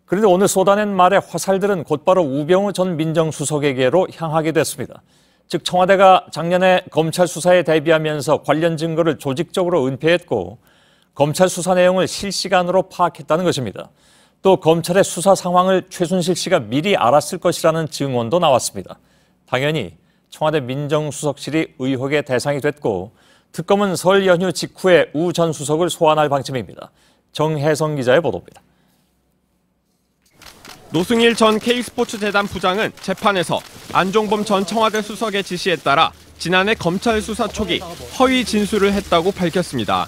그런데 오늘 쏟아낸 말의 화살들은 곧바로 우병우 전 민정수석에게로 향하게 됐습니다. 즉 청와대가 작년에 검찰 수사에 대비하면서 관련 증거를 조직적으로 은폐했고 검찰 수사 내용을 실시간으로 파악했다는 것입니다. 또 검찰의 수사 상황을 최순실 씨가 미리 알았을 것이라는 증언도 나왔습니다. 당연히 청와대 민정수석실이 의혹의 대상이 됐고 특검은 설 연휴 직후에 우 전 수석을 소환할 방침입니다. 정혜성 기자의 보도입니다. 노승일 전 K스포츠재단 부장은 재판에서 안종범 전 청와대 수석의 지시에 따라 지난해 검찰 수사 초기 허위 진술을 했다고 밝혔습니다.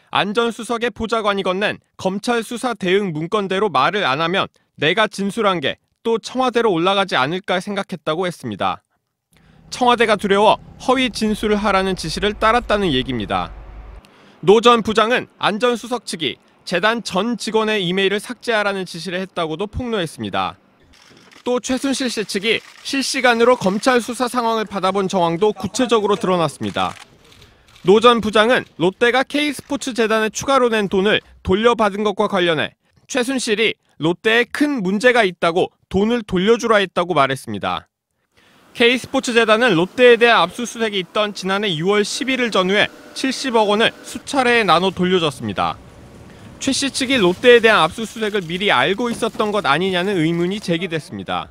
안 전 수석의 보좌관이 건넨 검찰 수사 대응 문건대로 말을 안 하면 내가 진술한 게 또 청와대로 올라가지 않을까 생각했다고 했습니다. 청와대가 두려워 허위 진술을 하라는 지시를 따랐다는 얘기입니다. 노 전 부장은 안 전 수석 측이 재단 전 직원의 이메일을 삭제하라는 지시를 했다고도 폭로했습니다. 또 최순실 씨 측이 실시간으로 검찰 수사 상황을 받아본 정황도 구체적으로 드러났습니다. 노 전 부장은 롯데가 K스포츠재단에 추가로 낸 돈을 돌려받은 것과 관련해 최순실이 롯데에 큰 문제가 있다고 돈을 돌려주라 했다고 말했습니다. K스포츠재단은 롯데에 대한 압수수색이 있던 지난해 6월 11일 전후에 70억 원을 수차례에 나눠 돌려줬습니다. 최 씨 측이 롯데에 대한 압수수색을 미리 알고 있었던 것 아니냐는 의문이 제기됐습니다.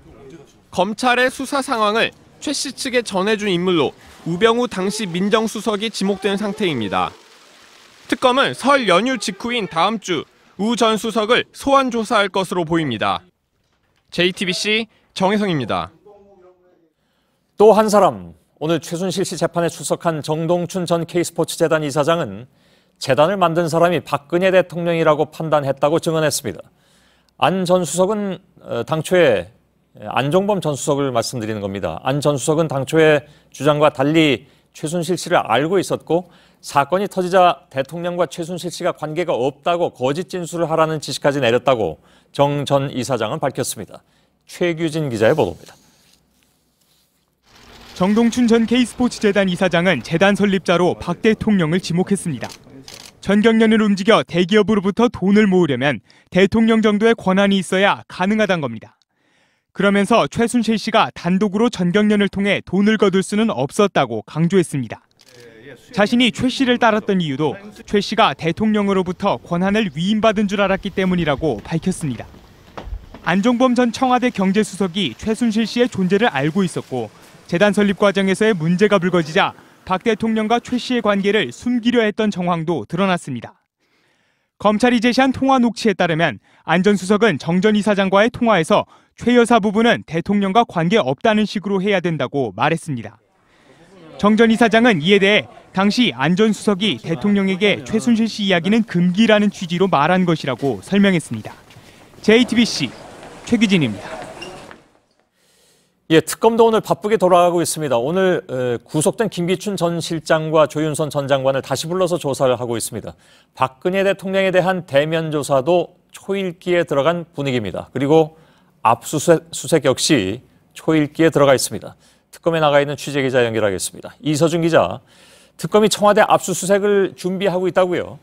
검찰의 수사 상황을 최 씨 측에 전해준 인물로 우병우 당시 민정수석이 지목된 상태입니다. 특검은 설 연휴 직후인 다음 주 우 전 수석을 소환 조사할 것으로 보입니다. JTBC 정혜성입니다. 또 한 사람, 오늘 최순실 씨 재판에 출석한 정동춘 전 K스포츠재단 이사장은 재단을 만든 사람이 박근혜 대통령이라고 판단했다고 증언했습니다. 안 전 수석은 당초에 안종범 전 수석을 말씀드리는 겁니다. 안 전 수석은 당초에 주장과 달리 최순실 씨를 알고 있었고 사건이 터지자 대통령과 최순실 씨가 관계가 없다고 거짓 진술을 하라는 지시까지 내렸다고 정 전 이사장은 밝혔습니다. 최규진 기자의 보도입니다. 정동춘 전 K스포츠재단 이사장은 재단 설립자로 박 대통령을 지목했습니다. 전경련을 움직여 대기업으로부터 돈을 모으려면 대통령 정도의 권한이 있어야 가능하단 겁니다. 그러면서 최순실 씨가 단독으로 전경련을 통해 돈을 거둘 수는 없었다고 강조했습니다. 자신이 최 씨를 따랐던 이유도 최 씨가 대통령으로부터 권한을 위임받은 줄 알았기 때문이라고 밝혔습니다. 안종범 전 청와대 경제수석이 최순실 씨의 존재를 알고 있었고 재단 설립 과정에서의 문제가 불거지자 박 대통령과 최 씨의 관계를 숨기려 했던 정황도 드러났습니다. 검찰이 제시한 통화 녹취에 따르면 안 전 수석은 정 전 이사장과의 통화에서 최 여사 부부는 대통령과 관계없다는 식으로 해야 된다고 말했습니다. 정 전 이사장은 이에 대해 당시 안 전 수석이 대통령에게 최순실 씨 이야기는 금기라는 취지로 말한 것이라고 설명했습니다. JTBC 최규진입니다. 예, 특검도 오늘 바쁘게 돌아가고 있습니다. 오늘 구속된 김기춘 전 실장과 조윤선 전 장관을 다시 불러서 조사를 하고 있습니다. 박근혜 대통령에 대한 대면 조사도 초읽기에 들어간 분위기입니다. 그리고 압수수색 역시 초읽기에 들어가 있습니다. 특검에 나가 있는 취재기자 연결하겠습니다. 이서준 기자, 특검이 청와대 압수수색을 준비하고 있다고요?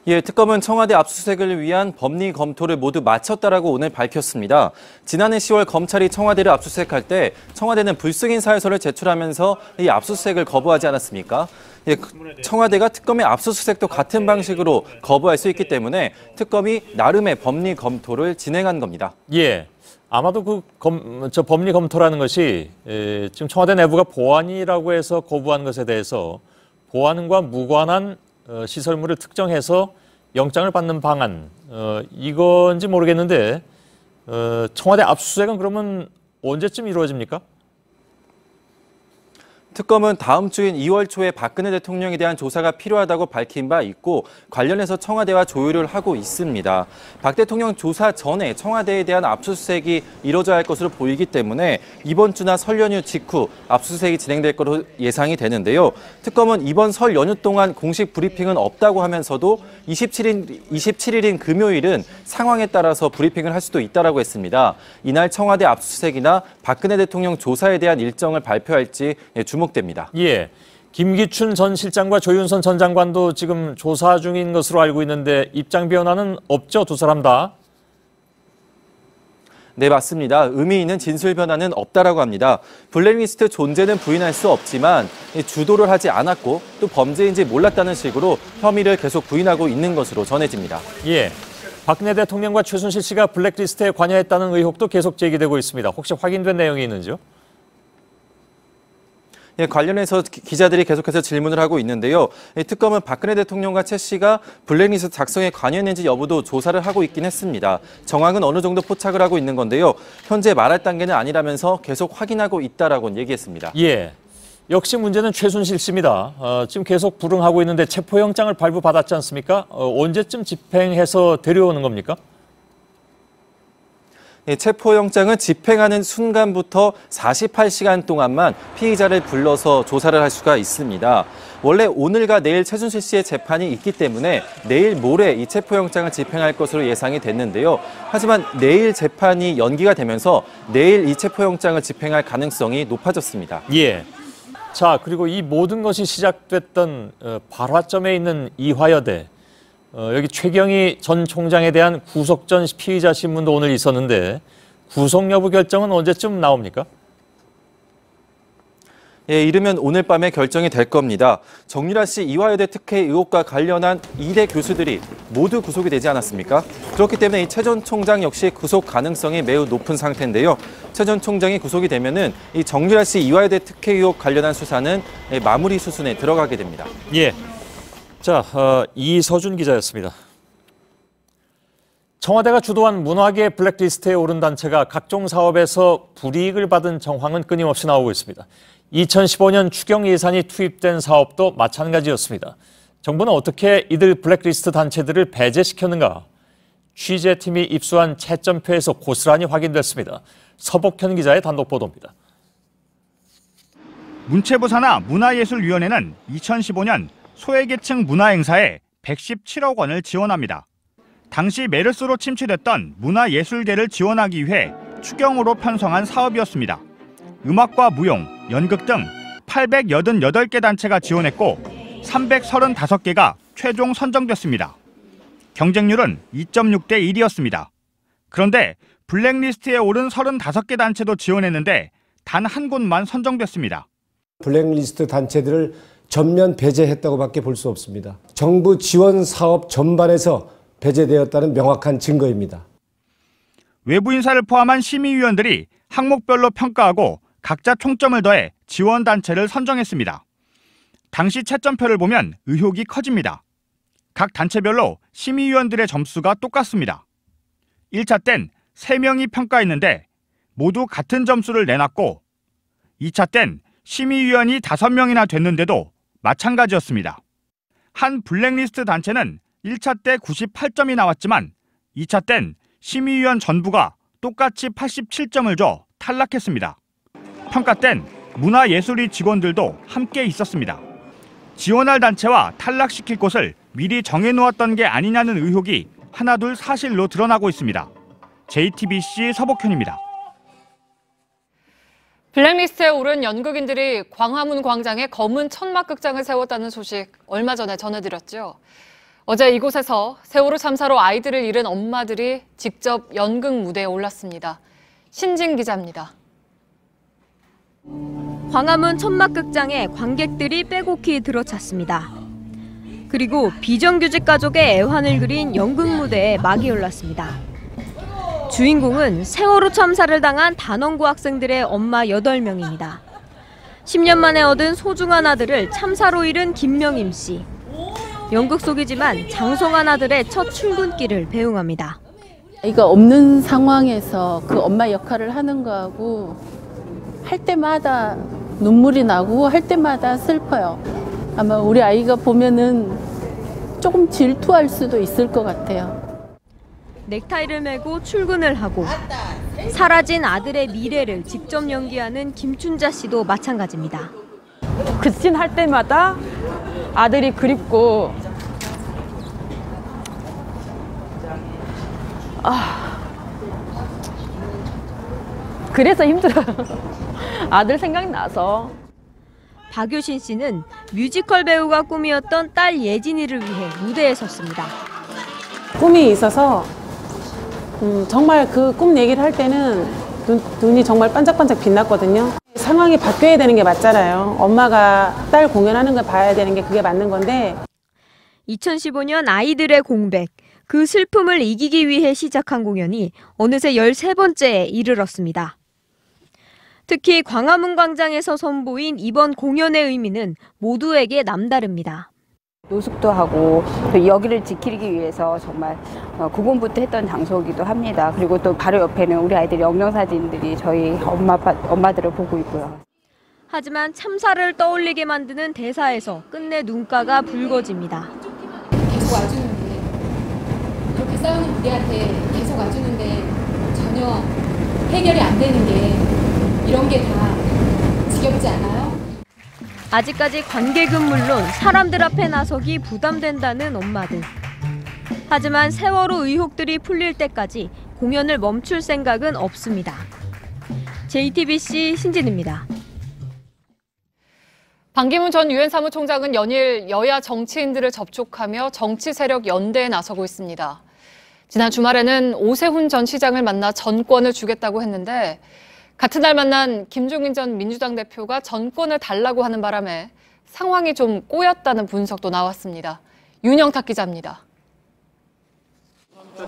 예, 특검은 청와대 압수수색을 위한 법리 검토를 모두 마쳤다라고 오늘 밝혔습니다. 지난해 10월 검찰이 청와대를 압수수색할 때 청와대는 불승인 사유서를 제출하면서 이 압수수색을 거부하지 않았습니까? 예, 청와대가 특검의 압수수색도 같은 방식으로 거부할 수 있기 때문에 특검이 나름의 법리 검토를 진행한 겁니다. 예, 아마도 법리 검토라는 것이 지금 청와대 내부가 보안이라고 해서 거부한 것에 대해서 보안과 무관한 시설물을 특정해서 영장을 받는 방안, 이건지 모르겠는데 청와대 압수수색은 그러면 언제쯤 이루어집니까? 특검은 다음 주인 2월 초에 박근혜 대통령에 대한 조사가 필요하다고 밝힌 바 있고 관련해서 청와대와 조율을 하고 있습니다. 박 대통령 조사 전에 청와대에 대한 압수수색이 이뤄져야 할 것으로 보이기 때문에 이번 주나 설 연휴 직후 압수수색이 진행될 것으로 예상이 되는데요. 특검은 이번 설 연휴 동안 공식 브리핑은 없다고 하면서도 27일인 금요일은 상황에 따라서 브리핑을 할 수도 있다고 했습니다. 이날 청와대 압수수색이나 박근혜 대통령 조사에 대한 일정을 발표할지 주목됩니다. 예, 김기춘 전 실장과 조윤선 전 장관도 지금 조사 중인 것으로 알고 있는데 입장 변화는 없죠, 두 사람 다? 네, 맞습니다. 의미 있는 진술 변화는 없다라고 합니다. 블랙리스트 존재는 부인할 수 없지만 주도를 하지 않았고 또 범죄인지 몰랐다는 식으로 혐의를 계속 부인하고 있는 것으로 전해집니다. 예, 박근혜 대통령과 최순실 씨가 블랙리스트에 관여했다는 의혹도 계속 제기되고 있습니다. 혹시 확인된 내용이 있는지요? 예, 관련해서 기자들이 계속해서 질문을 하고 있는데요. 특검은 박근혜 대통령과 최 씨가 블랙리스트 작성에 관여했는지 여부도 조사를 하고 있긴 했습니다. 정황은 어느 정도 포착을 하고 있는 건데요. 현재 말할 단계는 아니라면서 계속 확인하고 있다라고 얘기했습니다. 예, 역시 문제는 최순실 씨입니다. 지금 계속 불응하고 있는데 체포영장을 발부받았지 않습니까? 언제쯤 집행해서 데려오는 겁니까? 예, 체포영장은 집행하는 순간부터 48시간 동안만 피의자를 불러서 조사를 할 수가 있습니다. 원래 오늘과 내일 최순실 씨의 재판이 있기 때문에 내일 모레 이 체포영장을 집행할 것으로 예상이 됐는데요. 하지만 내일 재판이 연기가 되면서 내일 이 체포영장을 집행할 가능성이 높아졌습니다. 예. 자, 그리고 이 모든 것이 시작됐던 발화점에 있는 이화여대. 여기 최경희 전 총장에 대한 구속 전 피의자 신문도 오늘 있었는데 구속 여부 결정은 언제쯤 나옵니까? 예, 이르면 오늘 밤에 결정이 될 겁니다. 정유라 씨 이화여대 특혜 의혹과 관련한 2대 교수들이 모두 구속이 되지 않았습니까? 그렇기 때문에 이 최 전 총장 역시 구속 가능성이 매우 높은 상태인데요. 최 전 총장이 구속이 되면은 이 정유라 씨 이화여대 특혜 의혹 관련한 수사는 마무리 수순에 들어가게 됩니다. 예. 자, 이서준 기자였습니다. 청와대가 주도한 문화계 블랙리스트에 오른 단체가 각종 사업에서 불이익을 받은 정황은 끊임없이 나오고 있습니다. 2015년 추경 예산이 투입된 사업도 마찬가지였습니다. 정부는 어떻게 이들 블랙리스트 단체들을 배제시켰는가? 취재팀이 입수한 채점표에서 고스란히 확인됐습니다. 서복현 기자의 단독 보도입니다. 문체부 산하 문화예술위원회는 2015년 소외계층 문화행사에 117억 원을 지원합니다. 당시 메르스로 침체됐던 문화예술계를 지원하기 위해 추경으로 편성한 사업이었습니다. 음악과 무용, 연극 등 888개 단체가 지원했고 335개가 최종 선정됐습니다. 경쟁률은 2.6대 1이었습니다. 그런데 블랙리스트에 오른 35개 단체도 지원했는데 단 한 곳만 선정됐습니다. 블랙리스트 단체들을 전면 배제했다고밖에 볼 수 없습니다. 정부 지원 사업 전반에서 배제되었다는 명확한 증거입니다. 외부 인사를 포함한 심의위원들이 항목별로 평가하고 각자 총점을 더해 지원 단체를 선정했습니다. 당시 채점표를 보면 의혹이 커집니다. 각 단체별로 심의위원들의 점수가 똑같습니다. 1차 땐 3명이 평가했는데 모두 같은 점수를 내놨고 2차 땐 심의위원이 5명이나 됐는데도 마찬가지였습니다. 한 블랙리스트 단체는 1차 때 98점이 나왔지만 2차 땐 심의위원 전부가 똑같이 87점을 줘 탈락했습니다. 평가 땐 문화예술위 직원들도 함께 있었습니다. 지원할 단체와 탈락시킬 곳을 미리 정해놓았던 게 아니냐는 의혹이 하나둘 사실로 드러나고 있습니다. JTBC 서복현입니다. 블랙리스트에 오른 연극인들이 광화문 광장에 검은 천막극장을 세웠다는 소식 얼마 전에 전해드렸죠. 어제 이곳에서 세월호 참사로 아이들을 잃은 엄마들이 직접 연극 무대에 올랐습니다. 신진 기자입니다. 광화문 천막극장에 관객들이 빼곡히 들어찼습니다. 그리고 비정규직 가족의 애환을 그린 연극 무대에 막이 올랐습니다. 주인공은 세월호 참사를 당한 단원고 학생들의 엄마 8명입니다. 10년 만에 얻은 소중한 아들을 참사로 잃은 김명임 씨. 연극 속이지만 장성한 아들의 첫 출근길을 배웅합니다. 아이가 없는 상황에서 그 엄마 역할을 하는 거하고 할 때마다 눈물이 나고 할 때마다 슬퍼요. 아마 우리 아이가 보면은 조금 질투할 수도 있을 것 같아요. 넥타이를 메고 출근을 하고 사라진 아들의 미래를 직접 연기하는 김춘자 씨도 마찬가지입니다. 그 씬 할 때마다 아들이 그립고 그래서 힘들어요. 아들 생각나서. 박효신 씨는 뮤지컬 배우가 꿈이었던 딸 예진이를 위해 무대에 섰습니다. 꿈이 있어서 정말 그 꿈 얘기를 할 때는 눈이 정말 반짝반짝 빛났거든요. 상황이 바뀌어야 되는 게 맞잖아요. 엄마가 딸 공연하는 걸 봐야 되는 게 그게 맞는 건데. 2015년 아이들의 공백, 그 슬픔을 이기기 위해 시작한 공연이 어느새 13번째에 이르렀습니다. 특히 광화문 광장에서 선보인 이번 공연의 의미는 모두에게 남다릅니다. 노숙도 하고 또 여기를 지키기 위해서 정말 구공부터 했던 장소이기도 합니다. 그리고 또 바로 옆에는 우리 아이들의 영정사진들이 저희 엄마들을 보고 있고요. 하지만 참사를 떠올리게 만드는 대사에서 끝내 눈가가 붉어집니다. 계속 와주는데 그렇게 싸우는 우리한테 계속 와주는데 전혀 해결이 안 되는 게 이런 게 다 지겹지 않아요? 아직까지 관객은 물론 사람들 앞에 나서기 부담된다는 엄마들. 하지만 세월호 의혹들이 풀릴 때까지 공연을 멈출 생각은 없습니다. JTBC 신진입니다. 반기문 전 유엔 사무총장은 연일 여야 정치인들을 접촉하며 정치 세력 연대에 나서고 있습니다. 지난 주말에는 오세훈 전 시장을 만나 전권을 주겠다고 했는데 같은 날 만난 김종인 전 민주당 대표가 전권을 달라고 하는 바람에 상황이 좀 꼬였다는 분석도 나왔습니다. 윤영탁 기자입니다.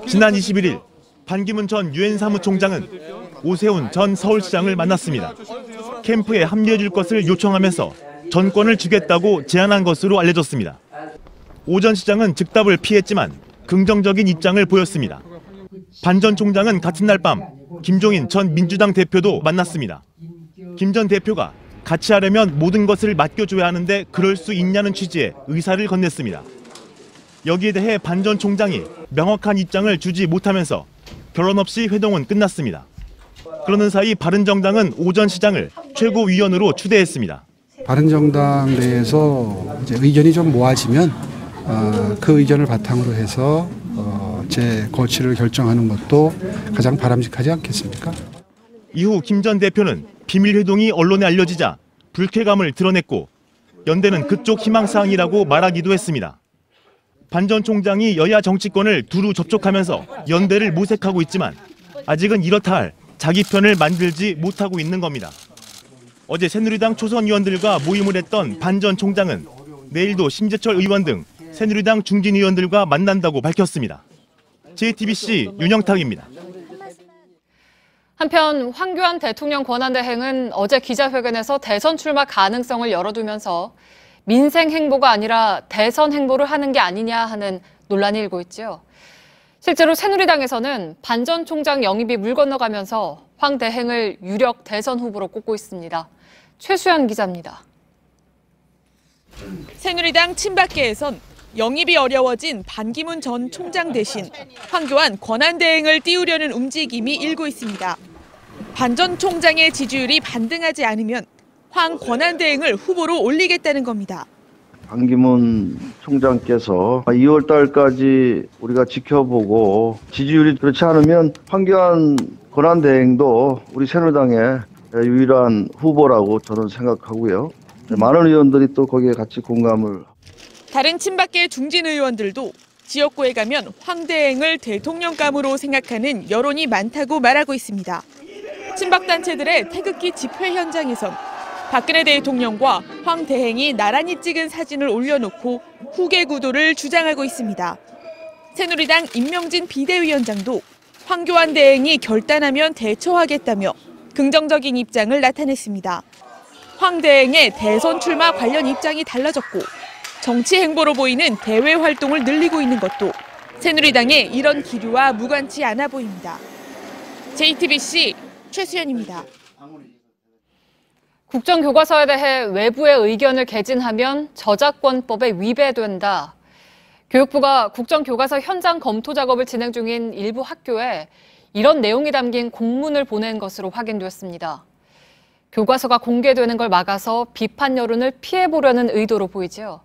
지난 21일 반기문 전 유엔 사무총장은 오세훈 전 서울시장을 만났습니다. 캠프에 합류해 줄 것을 요청하면서 전권을 주겠다고 제안한 것으로 알려졌습니다. 오 전 시장은 즉답을 피했지만 긍정적인 입장을 보였습니다. 반 전 총장은 같은 날 밤 김종인 전 민주당 대표도 만났습니다. 김 전 대표가 같이 하려면 모든 것을 맡겨줘야 하는데 그럴 수 있냐는 취지의 의사를 건넸습니다. 여기에 대해 반 전 총장이 명확한 입장을 주지 못하면서 결론 없이 회동은 끝났습니다. 그러는 사이 바른정당은 오 전 시장을 최고위원으로 추대했습니다. 바른정당 내에서 이제 의견이 좀 모아지면 그 의견을 바탕으로 해서 제 거취를 결정하는 것도 가장 바람직하지 않겠습니까? 이후 김 전 대표는 비밀 회동이 언론에 알려지자 불쾌감을 드러냈고 연대는 그쪽 희망사항이라고 말하기도 했습니다. 반 전 총장이 여야 정치권을 두루 접촉하면서 연대를 모색하고 있지만 아직은 이렇다 할 자기 편을 만들지 못하고 있는 겁니다. 어제 새누리당 초선 의원들과 모임을 했던 반 전 총장은 내일도 심재철 의원 등 새누리당 중진 의원들과 만난다고 밝혔습니다. JTBC 윤영탁입니다. 한편 황교안 대통령 권한대행은 어제 기자회견에서 대선 출마 가능성을 열어두면서 민생 행보가 아니라 대선 행보를 하는 게 아니냐 하는 논란이 일고 있죠. 실제로 새누리당에서는 반 전 총장 영입이 물 건너가면서 황 대행을 유력 대선 후보로 꼽고 있습니다. 최수연 기자입니다. 새누리당 친박계에선 영입이 어려워진 반기문 전 총장 대신 황교안 권한대행을 띄우려는 움직임이 일고 있습니다. 반 전 총장의 지지율이 반등하지 않으면 황 권한대행을 후보로 올리겠다는 겁니다. 반기문 총장께서 2월 달까지 우리가 지켜보고 지지율이 그렇지 않으면 황교안 권한대행도 우리 새누리당의 유일한 후보라고 저는 생각하고요. 많은 의원들이 또 거기에 같이 공감을. 다른 친박계 중진 의원들도 지역구에 가면 황 대행을 대통령감으로 생각하는 여론이 많다고 말하고 있습니다. 친박단체들의 태극기 집회 현장에선 박근혜 대통령과 황 대행이 나란히 찍은 사진을 올려놓고 후계 구도를 주장하고 있습니다. 새누리당 임명진 비대위원장도 황교안 대행이 결단하면 대처하겠다며 긍정적인 입장을 나타냈습니다. 황 대행의 대선 출마 관련 입장이 달라졌고 정치 행보로 보이는 대외 활동을 늘리고 있는 것도 새누리당의 이런 기류와 무관치 않아 보입니다. JTBC 최수연입니다. 국정교과서에 대해 외부의 의견을 개진하면 저작권법에 위배된다. 교육부가 국정교과서 현장 검토 작업을 진행 중인 일부 학교에 이런 내용이 담긴 공문을 보낸 것으로 확인되었습니다. 교과서가 공개되는 걸 막아서 비판 여론을 피해보려는 의도로 보이죠.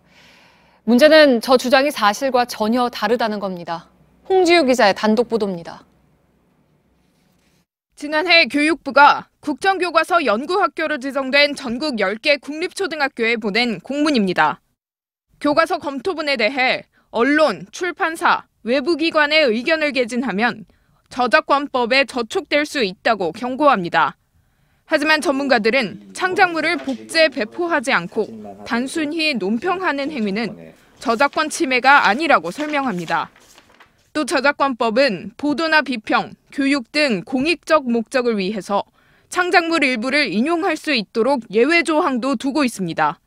문제는 저 주장이 사실과 전혀 다르다는 겁니다. 홍지유 기자의 단독 보도입니다. 지난해 교육부가 국정교과서 연구학교로 지정된 전국 10개 국립초등학교에 보낸 공문입니다. 교과서 검토문에 대해 언론, 출판사, 외부기관의 의견을 개진하면 저작권법에 저촉될 수 있다고 경고합니다. 하지만 전문가들은 창작물을 복제 배포하지 않고 단순히 논평하는 행위는 저작권 침해가 아니라고 설명합니다. 또 저작권법은 보도나 비평, 교육 등 공익적 목적을 위해서 창작물 일부를 인용할 수 있도록 예외 조항도 두고 있습니다.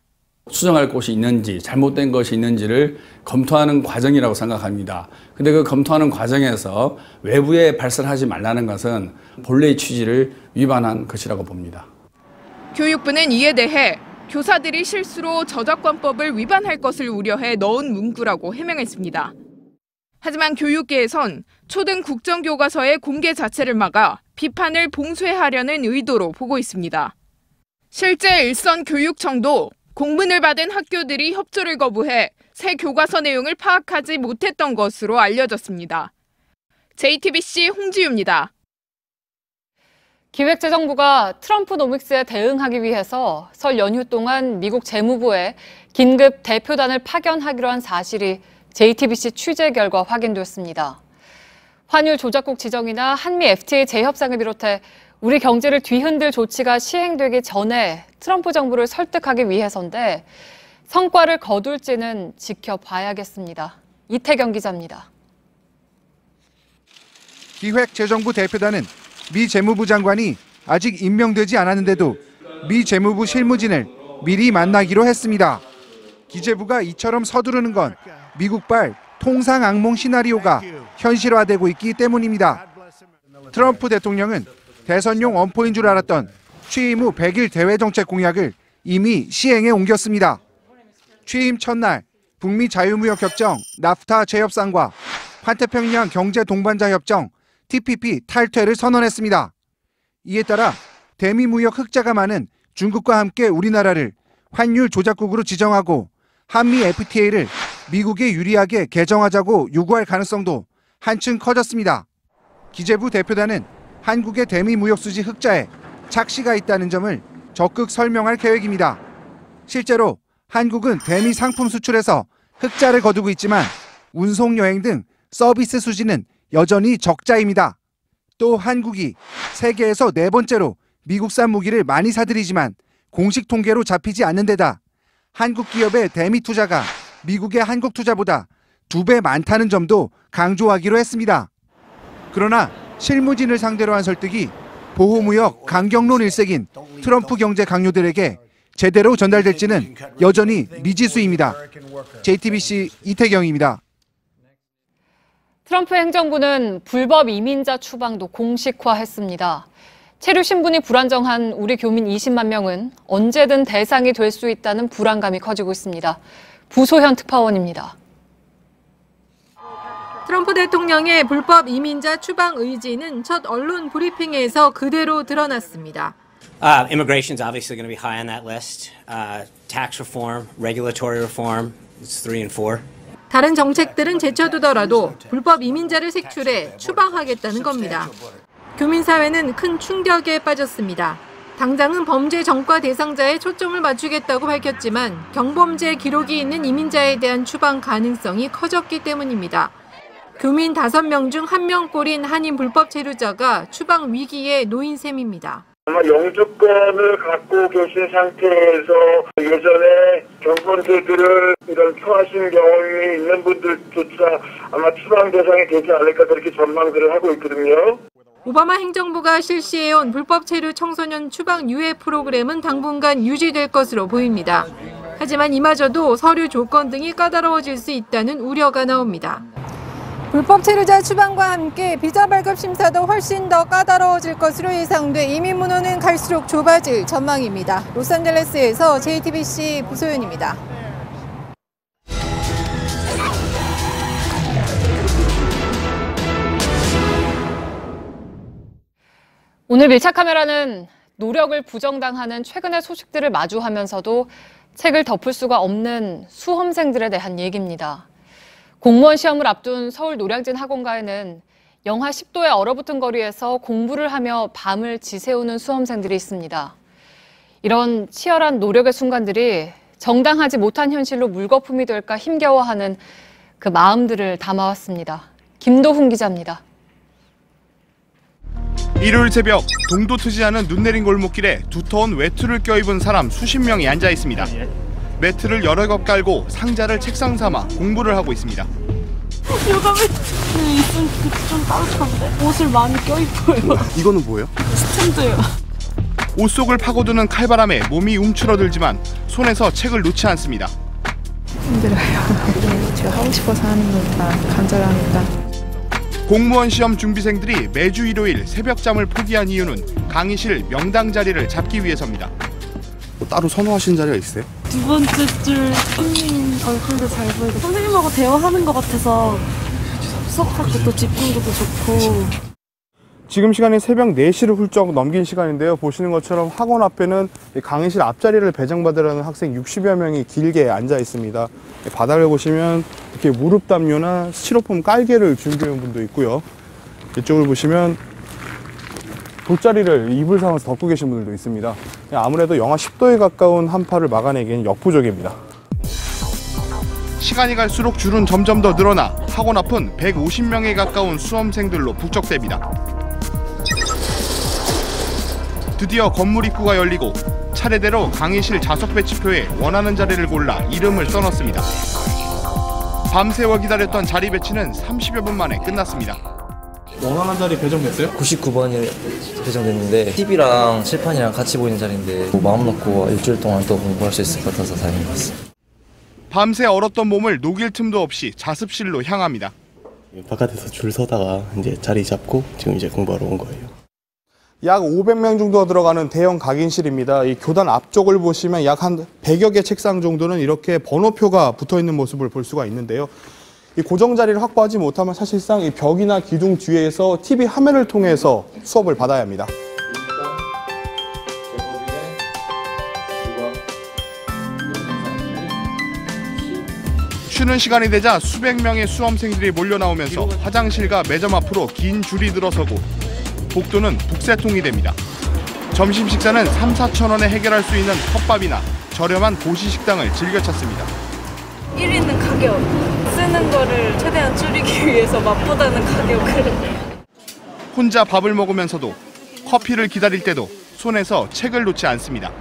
수정할 곳이 있는지 잘못된 것이 있는지를 검토하는 과정이라고 생각합니다. 근데 그 검토하는 과정에서 외부에 발설하지 말라는 것은 본래의 취지를 위반한 것이라고 봅니다. 교육부는 이에 대해 교사들이 실수로 저작권법을 위반할 것을 우려해 넣은 문구라고 해명했습니다. 하지만 교육계에선 초등 국정교과서의 공개 자체를 막아 비판을 봉쇄하려는 의도로 보고 있습니다. 실제 일선교육청도 공문을 받은 학교들이 협조를 거부해 새 교과서 내용을 파악하지 못했던 것으로 알려졌습니다. JTBC 홍지유입니다. 기획재정부가 트럼프 노믹스에 대응하기 위해서 설 연휴 동안 미국 재무부에 긴급 대표단을 파견하기로 한 사실이 JTBC 취재 결과 확인됐습니다. 환율 조작국 지정이나 한미 FTA 재협상을 비롯해 우리 경제를 뒤흔들 조치가 시행되기 전에 트럼프 정부를 설득하기 위해서인데 성과를 거둘지는 지켜봐야겠습니다. 이태경 기자입니다. 기획재정부 대표단은 미 재무부 장관이 아직 임명되지 않았는데도 미 재무부 실무진을 미리 만나기로 했습니다. 기재부가 이처럼 서두르는 건 미국발 통상 악몽 시나리오가 현실화되고 있기 때문입니다. 트럼프 대통령은 대선용 엄포인 줄 알았던 취임 후 100일 대외정책 공약을 이미 시행에 옮겼습니다. 취임 첫날 북미 자유무역협정 나프타 재협상과 환태평양 경제 동반자 협정 TPP 탈퇴를 선언했습니다. 이에 따라 대미무역 흑자가 많은 중국과 함께 우리나라를 환율 조작국으로 지정하고 한미 FTA를 미국에 유리하게 개정하자고 요구할 가능성도 한층 커졌습니다. 기재부 대표단은 한국의 대미무역수지 흑자에 착시가 있다는 점을 적극 설명할 계획입니다. 실제로 한국은 대미 상품 수출에서 흑자를 거두고 있지만 운송여행 등 서비스 수지는 여전히 적자입니다. 또 한국이 세계에서 4번째로 미국산 무기를 많이 사들이지만 공식 통계로 잡히지 않는 데다 한국 기업의 대미 투자가 미국의 한국 투자보다 2배 많다는 점도 강조하기로 했습니다. 그러나 실무진을 상대로 한 설득이 보호무역 강경론 일색인 트럼프 경제 강요들에게 제대로 전달될지는 여전히 미지수입니다. JTBC 이태경입니다. 트럼프 행정부는 불법 이민자 추방도 공식화했습니다. 체류 신분이 불안정한 우리 교민 20만 명은 언제든 대상이 될 수 있다는 불안감이 커지고 있습니다. 부소현 특파원입니다. 트럼프 대통령의 불법 이민자 추방 의지는 첫 언론 브리핑에서 그대로 드러났습니다. Immigration is obviously going to be high on that list. Tax reform, regulatory reform, it's 3 and 4. 다른 정책들은 제쳐두더라도 불법 이민자를 색출해 추방하겠다는 겁니다. 교민사회는 큰 충격에 빠졌습니다. 당장은 범죄 전과 대상자에 초점을 맞추겠다고 밝혔지만 경범죄 기록이 있는 이민자에 대한 추방 가능성이 커졌기 때문입니다. 교민 5명 중 1명꼴인 한인 불법 체류자가 추방 위기에 놓인 셈입니다. 아마 영주권을 갖고 계신 상태에서 예전에 경범죄들을 이런 표하신 경험이 있는 분들조차 아마 추방 대상이 되지 않을까 그렇게 전망들을 하고 있거든요. 오바마 행정부가 실시해온 불법 체류 청소년 추방 유예 프로그램은 당분간 유지될 것으로 보입니다. 하지만 이마저도 서류 조건 등이 까다로워질 수 있다는 우려가 나옵니다. 불법 체류자 추방과 함께 비자 발급 심사도 훨씬 더 까다로워질 것으로 예상돼 이민 문호는 갈수록 좁아질 전망입니다. 로스앤젤레스에서 JTBC 부소연입니다. 오늘 밀착 카메라는 노력을 부정당하는 최근의 소식들을 마주하면서도 책을 덮을 수가 없는 수험생들에 대한 얘기입니다. 공무원 시험을 앞둔 서울 노량진 학원가에는 영하 10도에 얼어붙은 거리에서 공부를 하며 밤을 지새우는 수험생들이 있습니다. 이런 치열한 노력의 순간들이 정당하지 못한 현실로 물거품이 될까 힘겨워하는 그 마음들을 담아왔습니다. 김도훈 기자입니다. 일요일 새벽 동도 트지 않은 눈 내린 골목길에 두터운 외투를 껴입은 사람 수십 명이 앉아 있습니다. 매트를 여러 겹 깔고 상자를 책상 삼아 공부를 하고 있습니다. 요감이 있으면 좀 따뜻한데 옷을 많이 껴입어요. 이거는 뭐예요? 스탠드요. 옷 속을 파고드는 칼바람에 몸이 움츠러들지만 손에서 책을 놓지 않습니다. 힘들어요. 제가 하고 싶어서 하는 거니까 간절합니다. 공무원 시험 준비생들이 매주 일요일 새벽잠을 포기한 이유는 강의실 명당 자리를 잡기 위해서입니다. 따로 선호하시는 자리가 있어요? 두 번째 줄 선생님 얼굴도 잘 보이고 선생님하고 대화하는 것 같아서 수업할 때도 집중도도 좋고. 지금 시간이 새벽 4시를 훌쩍 넘긴 시간인데요. 보시는 것처럼 학원 앞에는 강의실 앞자리를 배정받으려는 학생 60여 명이 길게 앉아 있습니다. 바닥을 보시면 이렇게 무릎 담요나 스티로폼 깔개를 준비해 온 분도 있고요. 이쪽을 보시면 돗자리를 이불 삼아서 덮고 계신 분들도 있습니다. 아무래도 영하 10도에 가까운 한파를 막아내기엔 역부족입니다. 시간이 갈수록 줄은 점점 더 늘어나 학원 앞은 150명에 가까운 수험생들로 북적댑니다. 드디어 건물 입구가 열리고 차례대로 강의실 좌석 배치표에 원하는 자리를 골라 이름을 써넣습니다. 밤새워 기다렸던 자리 배치는 30여 분 만에 끝났습니다. 원하는 자리 배정됐어요? 99번이 배정됐는데 TV랑 칠판이랑 같이 보이는 자리인데 마음 놓고 일주일 동안 또 공부할 수 있을 것 같아서 다행인 것 같습니다. 밤새 얼었던 몸을 녹일 틈도 없이 자습실로 향합니다. 바깥에서 줄 서다가 이제 자리 잡고 지금 이제 공부하러 온 거예요. 약 500명 정도 들어가는 대형 각인실입니다. 이 교단 앞쪽을 보시면 약 한 100여 개 책상 정도는 이렇게 번호표가 붙어 있는 모습을 볼 수가 있는데요. 이 고정 자리를 확보하지 못하면 사실상 이 벽이나 기둥 뒤에서 TV 화면을 통해서 수업을 받아야 합니다. 쉬는 시간이 되자 수백 명의 수험생들이 몰려 나오면서 화장실과 매점 앞으로 긴 줄이 들어서고 복도는 북새통이 됩니다. 점심 식사는 3-4천 원에 해결할 수 있는 컵밥이나 저렴한 고시 식당을 즐겨 찾습니다. 1위는 가격. 쓰는 거를 최대한 줄이기 위해서 맛보다는 가격을. 혼자 밥을 먹으면서도 커피를 기다릴 때도 손에서 책을 놓지 않습니다.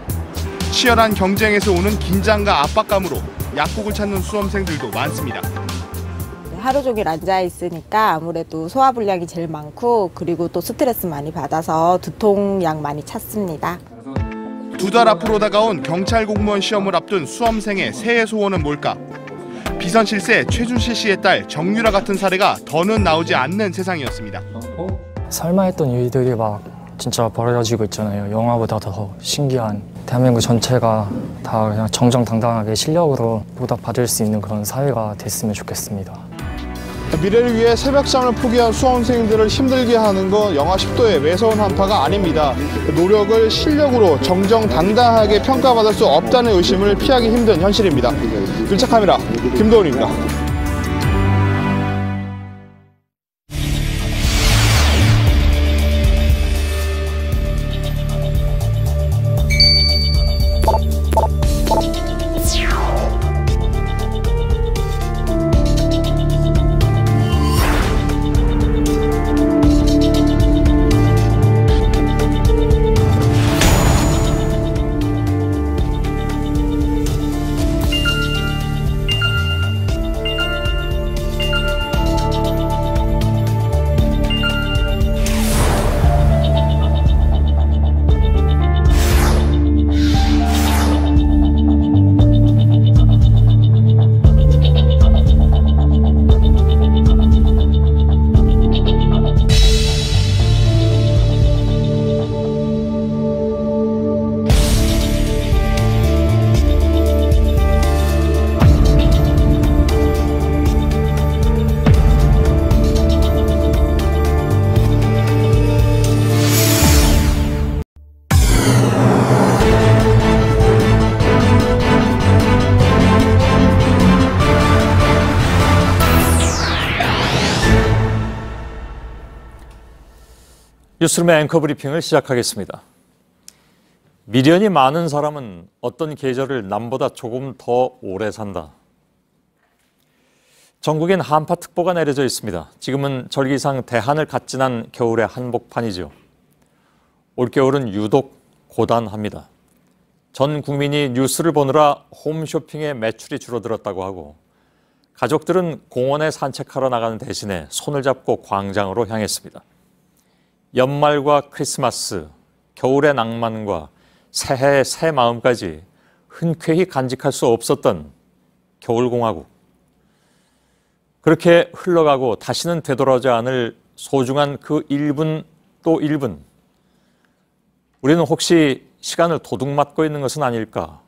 치열한 경쟁에서 오는 긴장과 압박감으로 약국을 찾는 수험생들도 많습니다. 하루 종일 앉아 있으니까 아무래도 소화불량이 제일 많고 그리고 또 스트레스 많이 받아서 두통약 많이 찾습니다. 두 달 앞으로 다가온 경찰 공무원 시험을 앞둔 수험생의 새해 소원은 뭘까? 비선 실세 최준실 씨의 딸 정유라 같은 사례가 더는 나오지 않는 세상이었습니다. 설마 했던 일들이 막 진짜 벌어지고 있잖아요. 영화보다 더 신기한 대한민국 전체가 다 그냥 정정당당하게 실력으로 보답받을 수 있는 그런 사회가 됐으면 좋겠습니다. 미래를 위해 새벽잠을 포기한 수험생들을 힘들게 하는 건 영하 10도의 매서운 한파가 아닙니다. 노력을 실력으로 정정당당하게 평가받을 수 없다는 의심을 피하기 힘든 현실입니다. 1차 카메라 김도훈입니다. 뉴스룸의 앵커 브리핑을 시작하겠습니다. 미련이 많은 사람은 어떤 계절을 남보다 조금 더 오래 산다. 전국엔 한파특보가 내려져 있습니다. 지금은 절기상 대한을 갓진한 겨울의 한복판이죠. 올겨울은 유독 고단합니다. 전 국민이 뉴스를 보느라 홈쇼핑의 매출이 줄어들었다고 하고 가족들은 공원에 산책하러 나가는 대신에 손을 잡고 광장으로 향했습니다. 연말과 크리스마스, 겨울의 낭만과 새해의 새 마음까지 흔쾌히 간직할 수 없었던 겨울공화국. 그렇게 흘러가고 다시는 되돌아오지 않을 소중한 그 1분 또 1분. 우리는 혹시 시간을 도둑맞고 있는 것은 아닐까?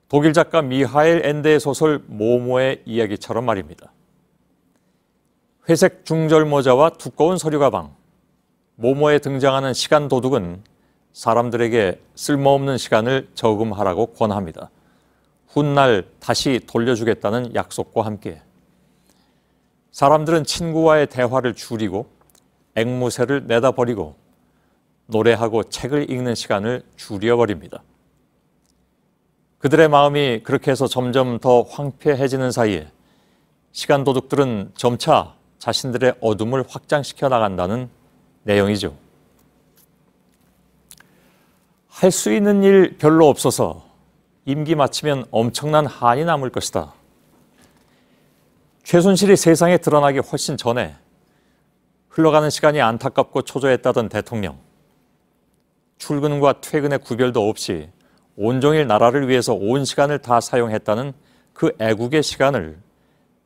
독일 작가 미하엘 엔데의 소설 모모의 이야기처럼 말입니다. 회색 중절 모자와 두꺼운 서류 가방. 모모에 등장하는 시간 도둑은 사람들에게 쓸모없는 시간을 저금하라고 권합니다. 훗날 다시 돌려주겠다는 약속과 함께 사람들은 친구와의 대화를 줄이고 앵무새를 내다버리고 노래하고 책을 읽는 시간을 줄여버립니다. 그들의 마음이 그렇게 해서 점점 더 황폐해지는 사이에 시간 도둑들은 점차 자신들의 어둠을 확장시켜 나간다는 내용이죠. 할 수 있는 일 별로 없어서 임기 마치면 엄청난 한이 남을 것이다. 최순실이 세상에 드러나기 훨씬 전에 흘러가는 시간이 안타깝고 초조했다던 대통령. 출근과 퇴근의 구별도 없이 온종일 나라를 위해서 온 시간을 다 사용했다는 그 애국의 시간을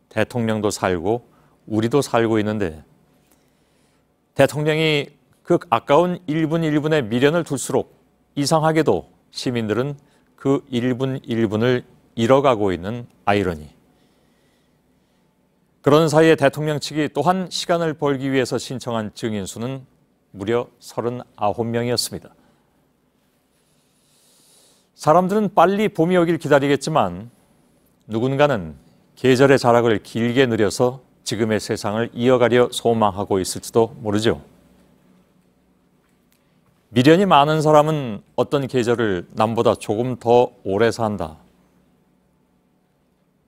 대통령도 살고 우리도 살고 있는데 대통령이 그 아까운 1분 1분의 미련을 둘수록 이상하게도 시민들은 그 1분 1분을 잃어가고 있는 아이러니. 그런 사이에 대통령 측이 또한 시간을 벌기 위해서 신청한 증인 수는 무려 39명이었습니다. 사람들은 빨리 봄이 오길 기다리겠지만 누군가는 계절의 자락을 길게 느려서 지금의 세상을 이어가려 소망하고 있을지도 모르죠. 미련이 많은 사람은 어떤 계절을 남보다 조금 더 오래 산다.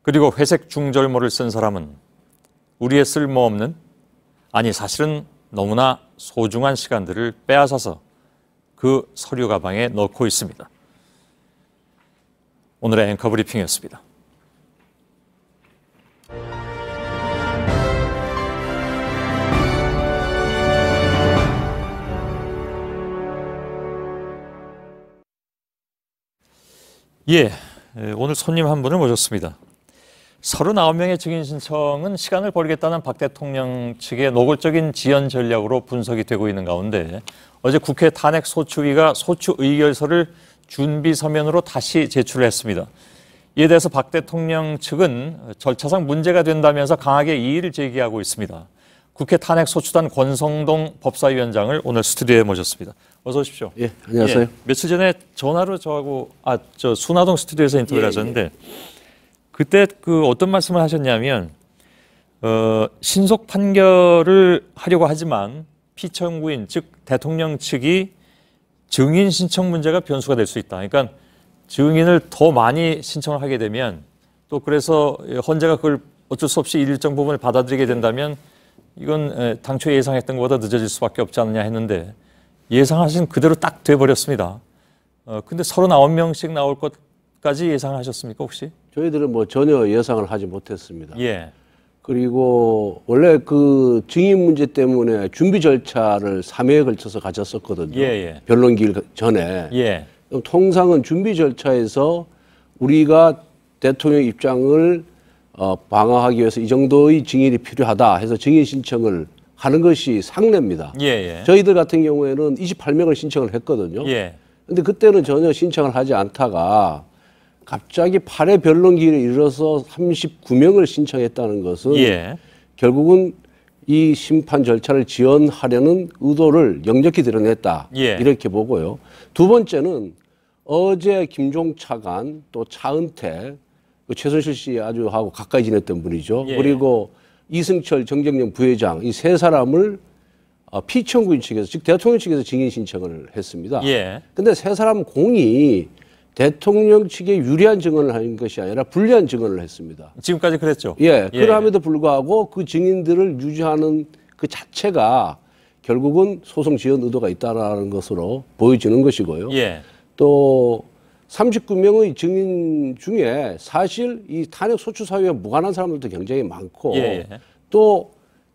그리고 회색 중절모를 쓴 사람은 우리의 쓸모없는, 아니 사실은 너무나 소중한 시간들을 빼앗아서 그 서류 가방에 넣고 있습니다. 오늘의 앵커 브리핑이었습니다. 예, 오늘 손님 한 분을 모셨습니다. 39명의 증인 신청은 시간을 벌이겠다는 박 대통령 측의 노골적인 지연 전략으로 분석이 되고 있는 가운데 어제 국회 탄핵소추위가 소추 의결서를 준비 서면으로 다시 제출을 했습니다. 이에 대해서 박 대통령 측은 절차상 문제가 된다면서 강하게 이의를 제기하고 있습니다. 국회 탄핵소추단 권성동 법사위원장을 오늘 스튜디오에 모셨습니다. 어서 오십시오. 예, 안녕하세요. 예, 며칠 전에 전화로 저하고 순화동 스튜디오에서 인터뷰를 하셨는데 그때 어떤 말씀을 하셨냐면 신속 판결을 하려고 하지만 피청구인 즉 대통령 측이 증인 신청 문제가 변수가 될 수 있다. 그러니까 증인을 더 많이 신청을 하게 되면 또 그래서 헌재가 그걸 어쩔 수 없이 일정 부분을 받아들이게 된다면 이건 당초 예상했던 것보다 늦어질 수밖에 없지 않느냐 했는데 예상하신 그대로 딱 돼버렸습니다. 근데 39명씩 나올 것까지 예상하셨습니까 혹시? 저희들은 뭐 전혀 예상을 하지 못했습니다. 예. 그리고 원래 그 증인 문제 때문에 준비 절차를 3회에 걸쳐서 가졌었거든요. 예. 변론 기일 전에. 예. 통상은 준비 절차에서 우리가 대통령 입장을 방어하기 위해서 이 정도의 증인이 필요하다 해서 증인 신청을 하는 것이 상례입니다. 예. 저희들 같은 경우에는 28명을 신청을 했거든요. 예. 근데 그때는 전혀 신청을 하지 않다가 갑자기 8회 변론 기일에 이르러서 39명을 신청했다는 것은 예. 결국은 이 심판 절차를 지연하려는 의도를 역력히 드러냈다. 예. 이렇게 보고요. 두 번째는 어제 김종 차관 또 차은택 최순실 씨 아주 하고 가까이 지냈던 분이죠. 예. 그리고 이승철 정경련 부회장 이 세 사람을 피청구인 측에서 즉 대통령 측에서 증인 신청을 했습니다. 예. 근데 세 사람 공이 대통령 측에 유리한 증언을 한 것이 아니라 불리한 증언을 했습니다. 지금까지 그랬죠. 예. 그럼에도 불구하고 그 증인들을 유지하는 그 자체가 결국은 소송 지연 의도가 있다는 것으로 보여지는 것이고요. 예. 또 39명의 증인 중에 사실 이 탄핵 소추 사유에 무관한 사람들도 굉장히 많고 또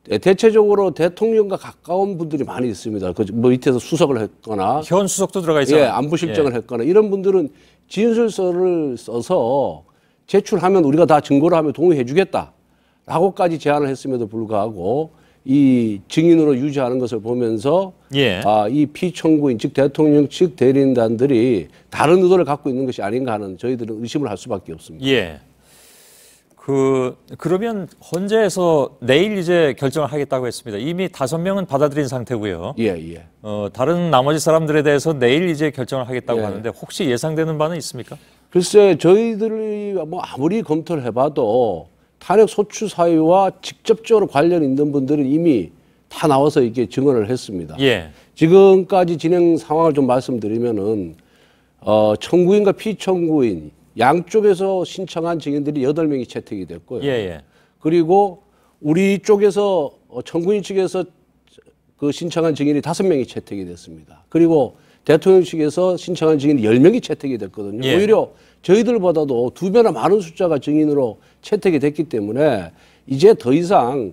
대체적으로 대통령과 가까운 분들이 많이 있습니다. 그 뭐 밑에서 수석을 했거나 현 수석도 들어가 있잖아요. 예, 안보실장을 했거나 이런 분들은 진술서를 써서 제출하면 우리가 다 증거를 하면 동의해 주겠다라고까지 제안을 했음에도 불구하고 이 증인으로 유지하는 것을 보면서 이 피청구인 즉 대통령 측 대리인단들이 다른 의도를 갖고 있는 것이 아닌가 하는 저희들은 의심을 할 수밖에 없습니다. 예. 그러면 헌재에서 내일 이제 결정을 하겠다고 했습니다. 이미 5명은 받아들인 상태고요. 예. 다른 나머지 사람들에 대해서 내일 이제 결정을 하겠다고 하는데 혹시 예상되는 바는 있습니까? 글쎄 저희들이 뭐 아무리 검토를 해봐도 탄핵 소추 사유와 직접적으로 관련 있는 분들은 이미 다 나와서 이게 증언을 했습니다. 예. 지금까지 진행 상황을 좀 말씀드리면은 청구인과 피청구인 양쪽에서 신청한 증인들이 8명이 채택이 됐고요. 그리고 우리 쪽에서 청구인 측에서 그 신청한 증인이 5명이 채택이 됐습니다. 그리고 대통령 측에서 신청한 증인이 10명이 채택이 됐거든요. 오히려 저희들보다도 2배나 많은 숫자가 증인으로 채택이 됐기 때문에 이제 더 이상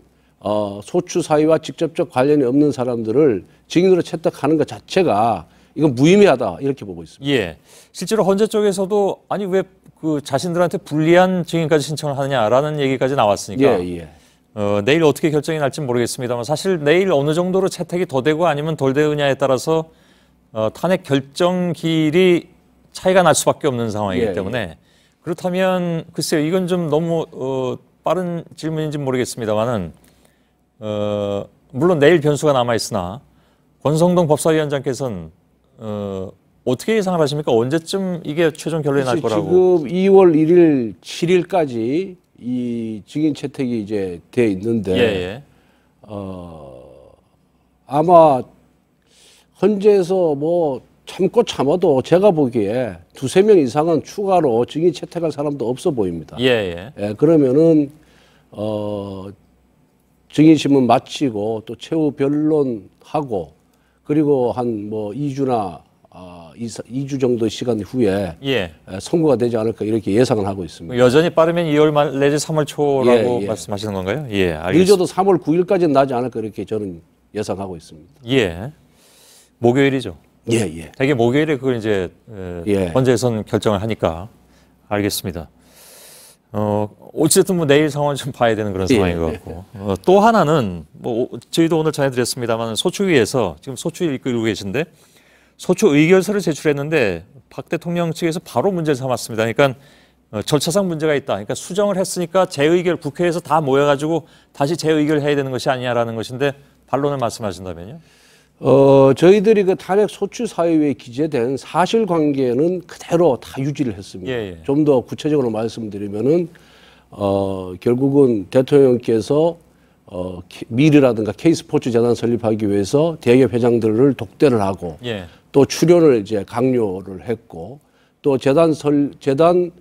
소추 사유와 직접적 관련이 없는 사람들을 증인으로 채택하는 것 자체가 이건 무의미하다 이렇게 보고 있습니다. 예. 실제로 헌재 쪽에서도 아니 왜 그 자신들한테 불리한 증인까지 신청을 하느냐라는 얘기까지 나왔으니까 내일 어떻게 결정이 날지는 모르겠습니다만 사실 내일 어느 정도로 채택이 더 되고 아니면 덜 되느냐에 따라서 탄핵 결정기일이 차이가 날 수밖에 없는 상황이기 때문에 그렇다면 글쎄요 이건 좀 너무 빠른 질문인지 모르겠습니다만은 물론 내일 변수가 남아 있으나 권성동 법사위원장께서는 어떻게 예상을 하십니까? 언제쯤 이게 최종 결론이 날 거라고? 지금 2월 1일, 7일까지 이 증인 채택이 이제 돼 있는데 아마 헌재에서 뭐 참고 참아도 제가 보기에 2-3명 이상은 추가로 증인 채택할 사람도 없어 보입니다. 그러면은 증인심은 마치고 또 최후 변론하고 그리고 한 뭐 2주나 2주 정도 시간 후에 선고가 되지 않을까 이렇게 예상을 하고 있습니다. 여전히 빠르면 2월 말 내지 3월 초라고 말씀하시는 건가요? 알겠습니다. 늦어도 3월 9일까지는 나지 않을까 이렇게 저는 예상하고 있습니다. 목요일이죠. 예. 되게 목요일에 그걸 이제 헌재에서는 결정을 하니까 알겠습니다. 어쨌든 뭐 내일 상황을 좀 봐야 되는 그런 상황인 것 같고. 또 하나는 뭐 저희도 오늘 전해드렸습니다만 소추위에서 지금 소추위를 이끌고 계신데 소추 의결서를 제출했는데 박 대통령 측에서 바로 문제를 삼았습니다. 그러니까 절차상 문제가 있다. 그러니까 수정을 했으니까 재의결 국회에서 다 모여가지고 다시 재의결을 해야 되는 것이 아니냐라는 것인데 반론을 말씀하신다면요? 저희들이 그 탄핵 소추 사유에 기재된 사실관계는 그대로 다 유지를 했습니다. 좀 더 구체적으로 말씀드리면은 결국은 대통령께서 미르라든가 K스포츠 재단 설립하기 위해서 대기업 회장들을 독대를 하고 또 출연을 이제 강요를 했고 또 재단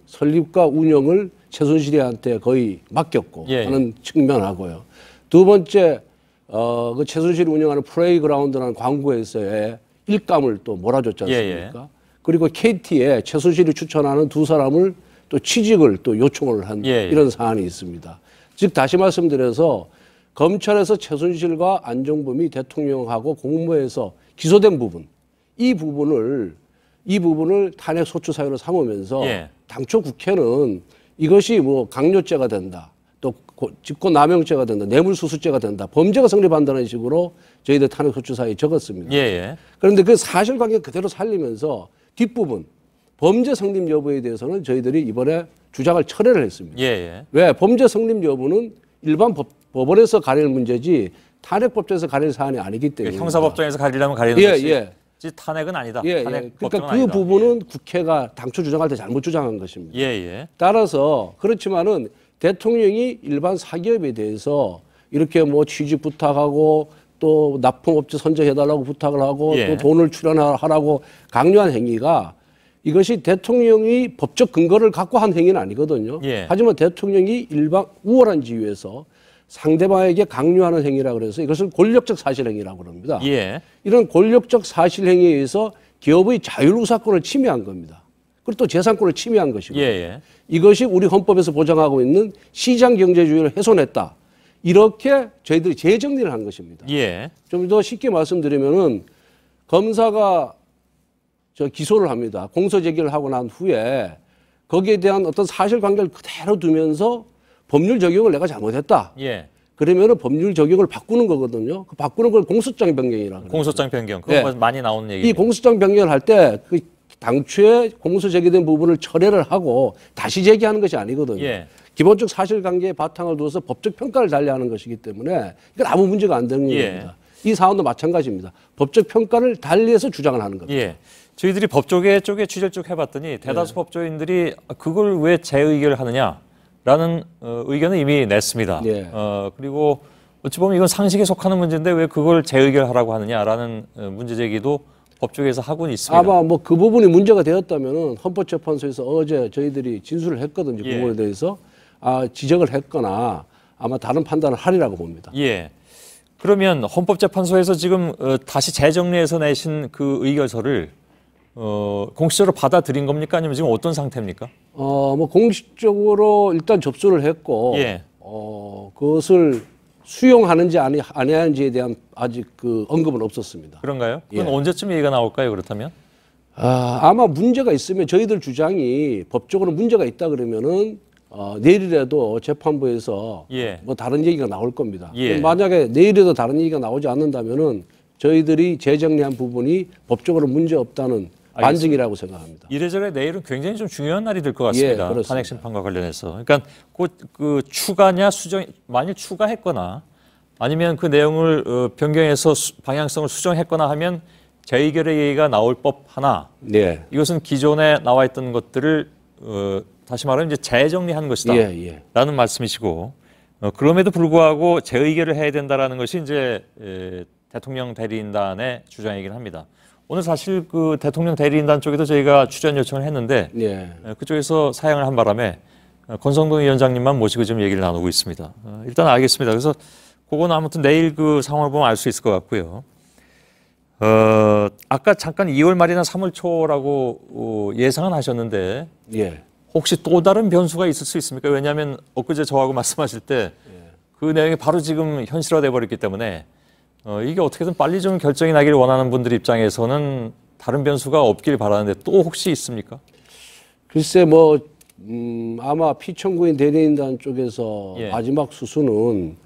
설립과 운영을 최순실이한테 거의 맡겼고 하는 측면하고요. 두 번째 그 최순실이 운영하는 플레이그라운드라는 광고에서의 일감을 또 몰아줬지 않습니까? 그리고 KT에 최순실이 추천하는 두 사람을 또 취직을 또 요청을 한 이런 사안이 있습니다. 즉 다시 말씀드려서 검찰에서 최순실과 안종범이 대통령하고 공무회에서 기소된 부분, 이 부분을 탄핵 소추 사유로 삼으면서 당초 국회는 이것이 뭐 강요죄가 된다. 또 직권남용죄가 된다, 뇌물수수죄가 된다, 범죄가 성립한다는 식으로 저희들 탄핵소추 사유에 적었습니다. 그런데 그 사실관계 그대로 살리면서 뒷부분 범죄 성립 여부에 대해서는 저희들이 이번에 주장을 철회를 했습니다. 왜? 범죄 성립 여부는 일반 법원에서 가릴 문제지 탄핵법정에서 가릴 사안이 아니기 때문에 형사법정에서 가리려면 가리는 것이 탄핵은 아니다. 탄핵 그러니까 그 아니다. 부분은 국회가 당초 주장할 때 잘못 주장한 것입니다. 따라서 그렇지만은 대통령이 일반 사기업에 대해서 이렇게 뭐 취직 부탁하고 또 납품업체 선정해달라고 부탁을 하고 또 돈을 출연하라고 강요한 행위가 이것이 대통령이 법적 근거를 갖고 한 행위는 아니거든요. 하지만 대통령이 일반 우월한 지위에서 상대방에게 강요하는 행위라고 그래서 이것을 권력적 사실행위라고 합니다. 이런 권력적 사실행위에 의해서 기업의 자율우사권을 침해한 겁니다. 그리고 또 재산권을 침해한 것이고 이것이 우리 헌법에서 보장하고 있는 시장경제주의를 훼손했다. 이렇게 저희들이 재정리를 한 것입니다. 좀 더 쉽게 말씀드리면은 검사가 기소를 합니다. 공소제기를 하고 난 후에 거기에 대한 어떤 사실관계를 그대로 두면서 법률 적용을 내가 잘못했다. 그러면은 법률 적용을 바꾸는 거거든요. 그 바꾸는 걸 공소장 변경이라고. 공소장 변경. 그건 많이 나오는 얘기예요. 이 공소장 변경을 할 때 그 당초에 공소 제기된 부분을 철회를 하고 다시 제기하는 것이 아니거든요. 기본적 사실관계에 바탕을 두어서 법적 평가를 달리하는 것이기 때문에 이건 아무 문제가 안 되는 겁니다. 이 사안도 마찬가지입니다. 법적 평가를 달리해서 주장을 하는 겁니다. 저희들이 법조계 쪽에 취재를 쭉 해봤더니 대다수 법조인들이 그걸 왜 재의결을 하느냐라는 의견을 이미 냈습니다. 그리고 어찌 보면 이건 상식에 속하는 문제인데 왜 그걸 재의결하라고 하느냐라는 문제 제기도 법조계에서 하고는 있습니다. 아마 뭐 그 부분이 문제가 되었다면은 헌법재판소에서 어제 저희들이 진술을 했거든요. 그 부분에 대해서 지적을 했거나 아마 다른 판단을 하리라고 봅니다. 그러면 헌법재판소에서 지금 다시 재정리해서 내신 그 의결서를 공식적으로 받아들인 겁니까? 아니면 지금 어떤 상태입니까? 뭐 공식적으로 일단 접수를 했고 그것을 수용하는지 아니하는지에 대한 아직 그 언급은 없었습니다. 그런가요? 그건 언제쯤 얘기가 나올까요? 그렇다면? 아마 문제가 있으면 저희들 주장이 법적으로 문제가 있다 그러면은 내일이라도 재판부에서 뭐 다른 얘기가 나올 겁니다. 만약에 내일에도 다른 얘기가 나오지 않는다면은 저희들이 재정리한 부분이 법적으로 문제 없다는 반증이라고 생각합니다. 이래저래 내일은 굉장히 좀 중요한 날이 될 것 같습니다. 탄핵 심판과 관련해서. 그러니까 그 추가냐 수정, 만일 추가했거나 아니면 그 내용을 변경해서 방향성을 수정했거나 하면 재의결의 얘기가 나올 법하나 이것은 기존에 나와 있던 것들을 다시 말하면 이제 재정리한 것이다 라는 말씀이시고 그럼에도 불구하고 재의결을 해야 된다라는 것이 이제 대통령 대리인단의 주장이긴 합니다. 오늘 사실 그 대통령 대리인단 쪽에도 저희가 출연 요청을 했는데 그쪽에서 사양을 한 바람에 권성동 위원장님만 모시고 좀 얘기를 나누고 있습니다. 일단 알겠습니다. 그래서 그거는 아무튼 내일 그 상황을 보면 알 수 있을 것 같고요. 아까 잠깐 2월 말이나 3월 초라고 예상은 하셨는데 혹시 또 다른 변수가 있을 수 있습니까? 왜냐하면 엊그제 저하고 말씀하실 때 그 내용이 바로 지금 현실화돼 버렸기 때문에 이게 어떻게든 빨리 좀 결정이 나기를 원하는 분들 입장에서는 다른 변수가 없길 바라는데 또 혹시 있습니까? 글쎄 뭐 아마 피청구인 대리인단 쪽에서 마지막 수순은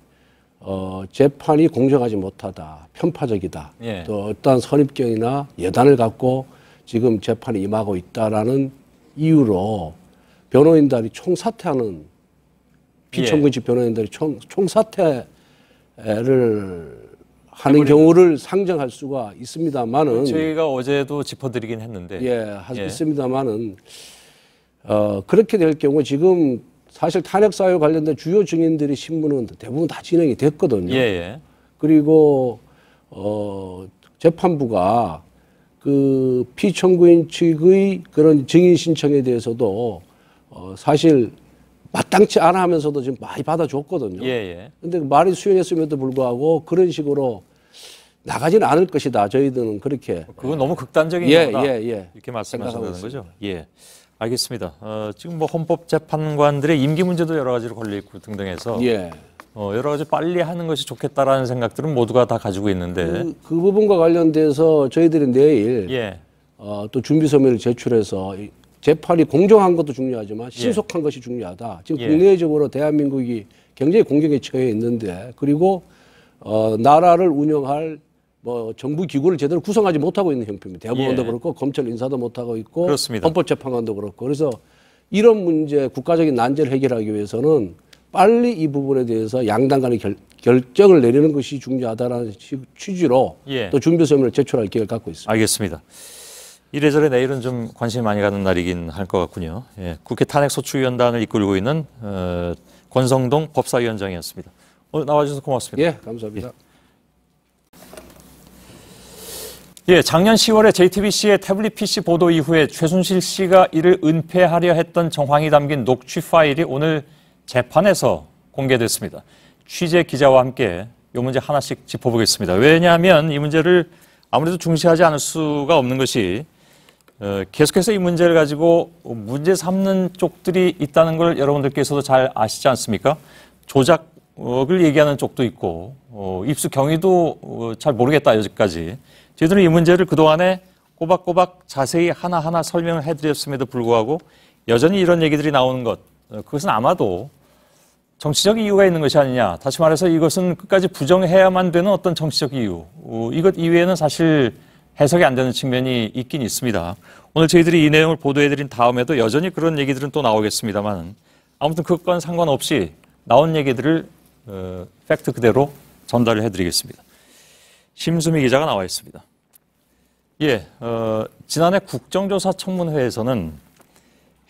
재판이 공정하지 못하다, 편파적이다. 또 어떠한 선입견이나 예단을 갖고 지금 재판에 임하고 있다라는 이유로 변호인단이 총사퇴하는 피청구인 측 변호인단이 총사퇴를 하는 경우를 상정할 수가 있습니다만은 저희가 어제도 짚어드리긴 했는데 있습니다만은 그렇게 될 경우 지금 사실 탄핵 사유 관련된 주요 증인들의 신문은 대부분 다 진행이 됐거든요. 그리고 재판부가 그 피청구인 측의 그런 증인 신청에 대해서도 사실 마땅치 않아 하면서도 지금 많이 받아줬거든요. 근데 말이 수용했음에도 불구하고 그런 식으로 나가지는 않을 것이다. 저희들은 그렇게. 그건 너무 극단적인 거다. 이렇게 말씀하신다는 거죠. 알겠습니다. 지금 뭐 헌법재판관들의 임기 문제도 여러 가지로 걸려 있고 등등해서 여러 가지 빨리 하는 것이 좋겠다라는 생각들은 모두가 다 가지고 있는데 그 부분과 관련돼서 저희들이 내일 또 준비 서면을 제출해서 재판이 공정한 것도 중요하지만 신속한 것이 중요하다. 지금 국내적으로 대한민국이 굉장히 공경에 처해 있는데 그리고 나라를 운영할 뭐 정부 기구를 제대로 구성하지 못하고 있는 형편입니다. 대법원도 그렇고 검찰 인사도 못하고 있고 헌법재판관도 그렇고 그래서 이런 문제 국가적인 난제를 해결하기 위해서는 빨리 이 부분에 대해서 양당 간의 결정을 내리는 것이 중요하다는 취지로 또 준비 서면을 제출할 계획을 갖고 있습니다. 알겠습니다. 이래저래 내일은 좀 관심이 많이 가는 날이긴 할 것 같군요. 국회 탄핵소추위원단을 이끌고 있는 권성동 법사위원장이었습니다. 오늘 나와주셔서 고맙습니다. 감사합니다. 작년 10월에 JTBC의 태블릿 PC 보도 이후에 최순실 씨가 이를 은폐하려 했던 정황이 담긴 녹취 파일이 오늘 재판에서 공개됐습니다. 취재 기자와 함께 이 문제 하나씩 짚어보겠습니다. 왜냐하면 이 문제를 아무래도 중시하지 않을 수가 없는 것이 계속해서 이 문제를 가지고 문제 삼는 쪽들이 있다는 걸 여러분들께서도 잘 아시지 않습니까? 조작을 얘기하는 쪽도 있고 입수 경위도 잘 모르겠다 여기까지. 저희들은 이 문제를 그동안에 꼬박꼬박 자세히 하나하나 설명을 해드렸음에도 불구하고 여전히 이런 얘기들이 나오는 것, 그것은 아마도 정치적 이유가 있는 것이 아니냐. 다시 말해서 이것은 끝까지 부정해야만 되는 어떤 정치적 이유. 이것 이외에는 사실 해석이 안 되는 측면이 있긴 있습니다. 오늘 저희들이 이 내용을 보도해드린 다음에도 여전히 그런 얘기들은 또 나오겠습니다만 아무튼 그것과는 상관없이 나온 얘기들을 팩트 그대로 전달을 해드리겠습니다. 심수미 기자가 나와 있습니다. 지난해 국정조사 청문회에서는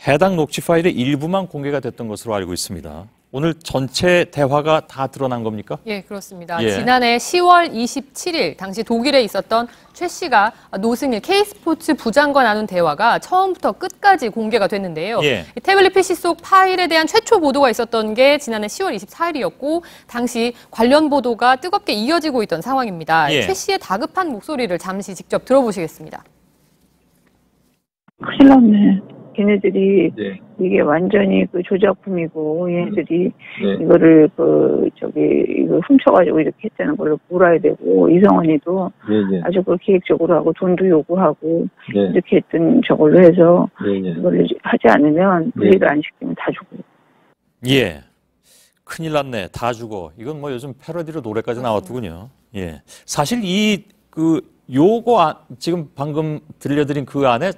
해당 녹취 파일의 일부만 공개가 됐던 것으로 알고 있습니다. 오늘 전체 대화가 다 드러난 겁니까? 그렇습니다. 지난해 10월 27일 당시 독일에 있었던 최 씨가 노승일 K스포츠 부장과 나눈 대화가 처음부터 끝까지 공개가 됐는데요. 태블릿 PC 속 파일에 대한 최초 보도가 있었던 게 지난해 10월 24일이었고 당시 관련 보도가 뜨겁게 이어지고 있던 상황입니다. 최 씨의 다급한 목소리를 잠시 직접 들어보시겠습니다. 큰일 났네. 걔네들이 이게 완전히 그 조작품이고 얘네들이 이거를 이거 훔쳐가지고 이렇게 했다는 걸 몰아야 되고 이성원이도 아주 그 계획적으로 하고 돈도 요구하고 이렇게 했던 저걸로 해서 이걸 하지 않으면 분리를 안 시키면 다 죽어요. 큰일 났네. 다 죽어. 이건 뭐 요즘 패러디로 노래까지 나왔더군요. 사실 요거 지금 방금 들려드린 그 안에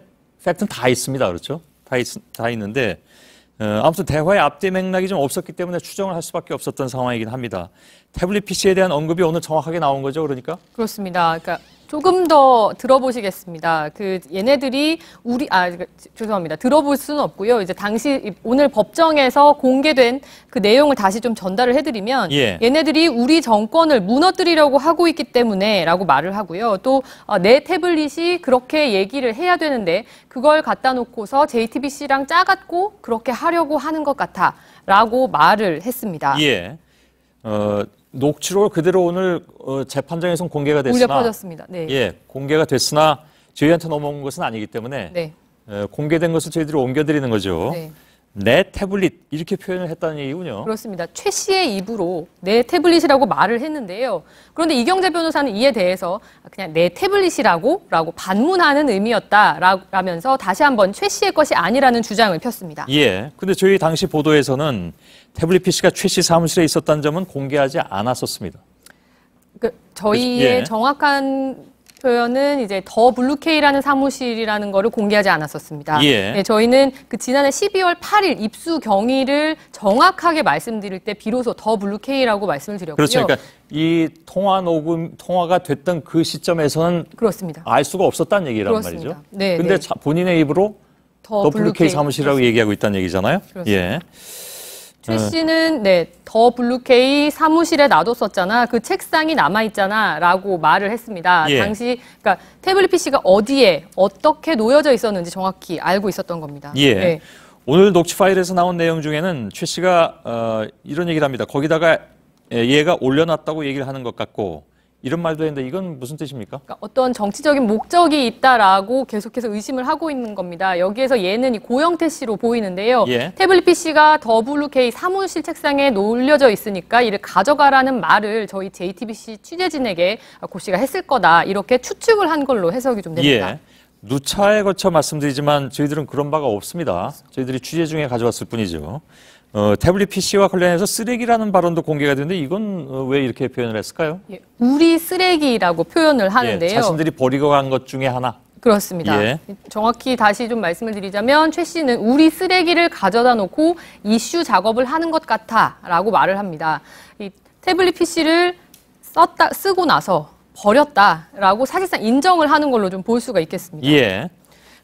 팩트는 다 있습니다. 그렇죠? 다 있는데 아무튼 대화의 앞뒤 맥락이 좀 없었기 때문에 추정을 할 수밖에 없었던 상황이긴 합니다. 태블릿 PC에 대한 언급이 오늘 정확하게 나온 거죠, 그러니까? 그렇습니다. 그러니까 조금 더 들어보시겠습니다. 얘네들이 죄송합니다. 들어볼 수는 없고요. 이제 당시 오늘 법정에서 공개된 그 내용을 다시 좀 전달을 해드리면 얘네들이 우리 정권을 무너뜨리려고 하고 있기 때문에라고 말을 하고요. 또 내 태블릿이 그렇게 얘기를 해야 되는데 그걸 갖다 놓고서 JTBC랑 짜갖고 그렇게 하려고 하는 것 같아라고 말을 했습니다. 녹취록을 그대로 오늘 재판장에서 공개가 됐으나 울려 퍼졌습니다. 공개가 됐으나 저희한테 넘어온 것은 아니기 때문에 공개된 것을 저희들이 옮겨드리는 거죠. 내 태블릿 이렇게 표현을 했다는 얘기군요. 그렇습니다. 최 씨의 입으로 내 태블릿이라고 말을 했는데요. 그런데 이경재 변호사는 이에 대해서 그냥 내 태블릿이라고 반문하는 의미였다라면서 다시 한번 최 씨의 것이 아니라는 주장을 폈습니다. 예. 근데 저희 당시 보도에서는 태블릿 PC가 최 씨 사무실에 있었다는 점은 공개하지 않았었습니다. 저희의 정확한 표현은 이제 더 블루케이라는 사무실이라는 거를 공개하지 않았었습니다. 예. 네, 저희는 지난해 12월 8일 입수 경위를 정확하게 말씀드릴 때 비로소 더 블루케이라고 말씀을 드렸고요. 그렇죠. 그러니까 이 통화가 됐던 그 시점에서는 그렇습니다. 알 수가 없었다는 얘기란 그렇습니다. 말이죠. 네, 근데 네. 본인의 입으로 더 블루케이 사무실이라고 그렇습니다. 얘기하고 있다는 얘기잖아요. 그렇습니다. 예. 최 씨는 더 블루케이 사무실에 놔뒀었잖아. 그 책상이 남아있잖아라고 말을 했습니다. 예. 당시 그러니까 태블릿 PC가 어디에 어떻게 놓여져 있었는지 정확히 알고 있었던 겁니다. 예. 네. 오늘 녹취 파일에서 나온 내용 중에는 최 씨가 이런 얘기를 합니다. 거기다가 얘가 올려놨다고 얘기를 하는 것 같고 이런 말도 했는데 이건 무슨 뜻입니까? 그러니까 어떤 정치적인 목적이 있다라고 계속해서 의심을 하고 있는 겁니다. 여기에서 얘는 이 고영태 씨로 보이는데요. 예. 태블릿 태블릿 PC가 WK 사무실 책상에 놓여져 있으니까 이를 가져가라는 말을 저희 JTBC 취재진에게 고 씨가 했을 거다. 이렇게 추측을 한 걸로 해석이 좀 됩니다. 예. 누차에 거쳐 말씀드리지만 저희들은 그런 바가 없습니다. 저희들이 취재 중에 가져왔을 뿐이죠. 태블릿 PC와 관련해서 쓰레기라는 발언도 공개가 됐는데 이건 왜 이렇게 표현을 했을까요? 예, 우리 쓰레기라고 표현을 하는데요. 예, 자신들이 버리고 간 것 중에 하나. 그렇습니다. 예. 정확히 다시 좀 말씀을 드리자면 최 씨는 우리 쓰레기를 가져다 놓고 이슈 작업을 하는 것 같아라고 말을 합니다. 이 태블릿 PC를 쓰고 나서 버렸다라고 사실상 인정을 하는 걸로 좀 볼 수가 있겠습니다. 예.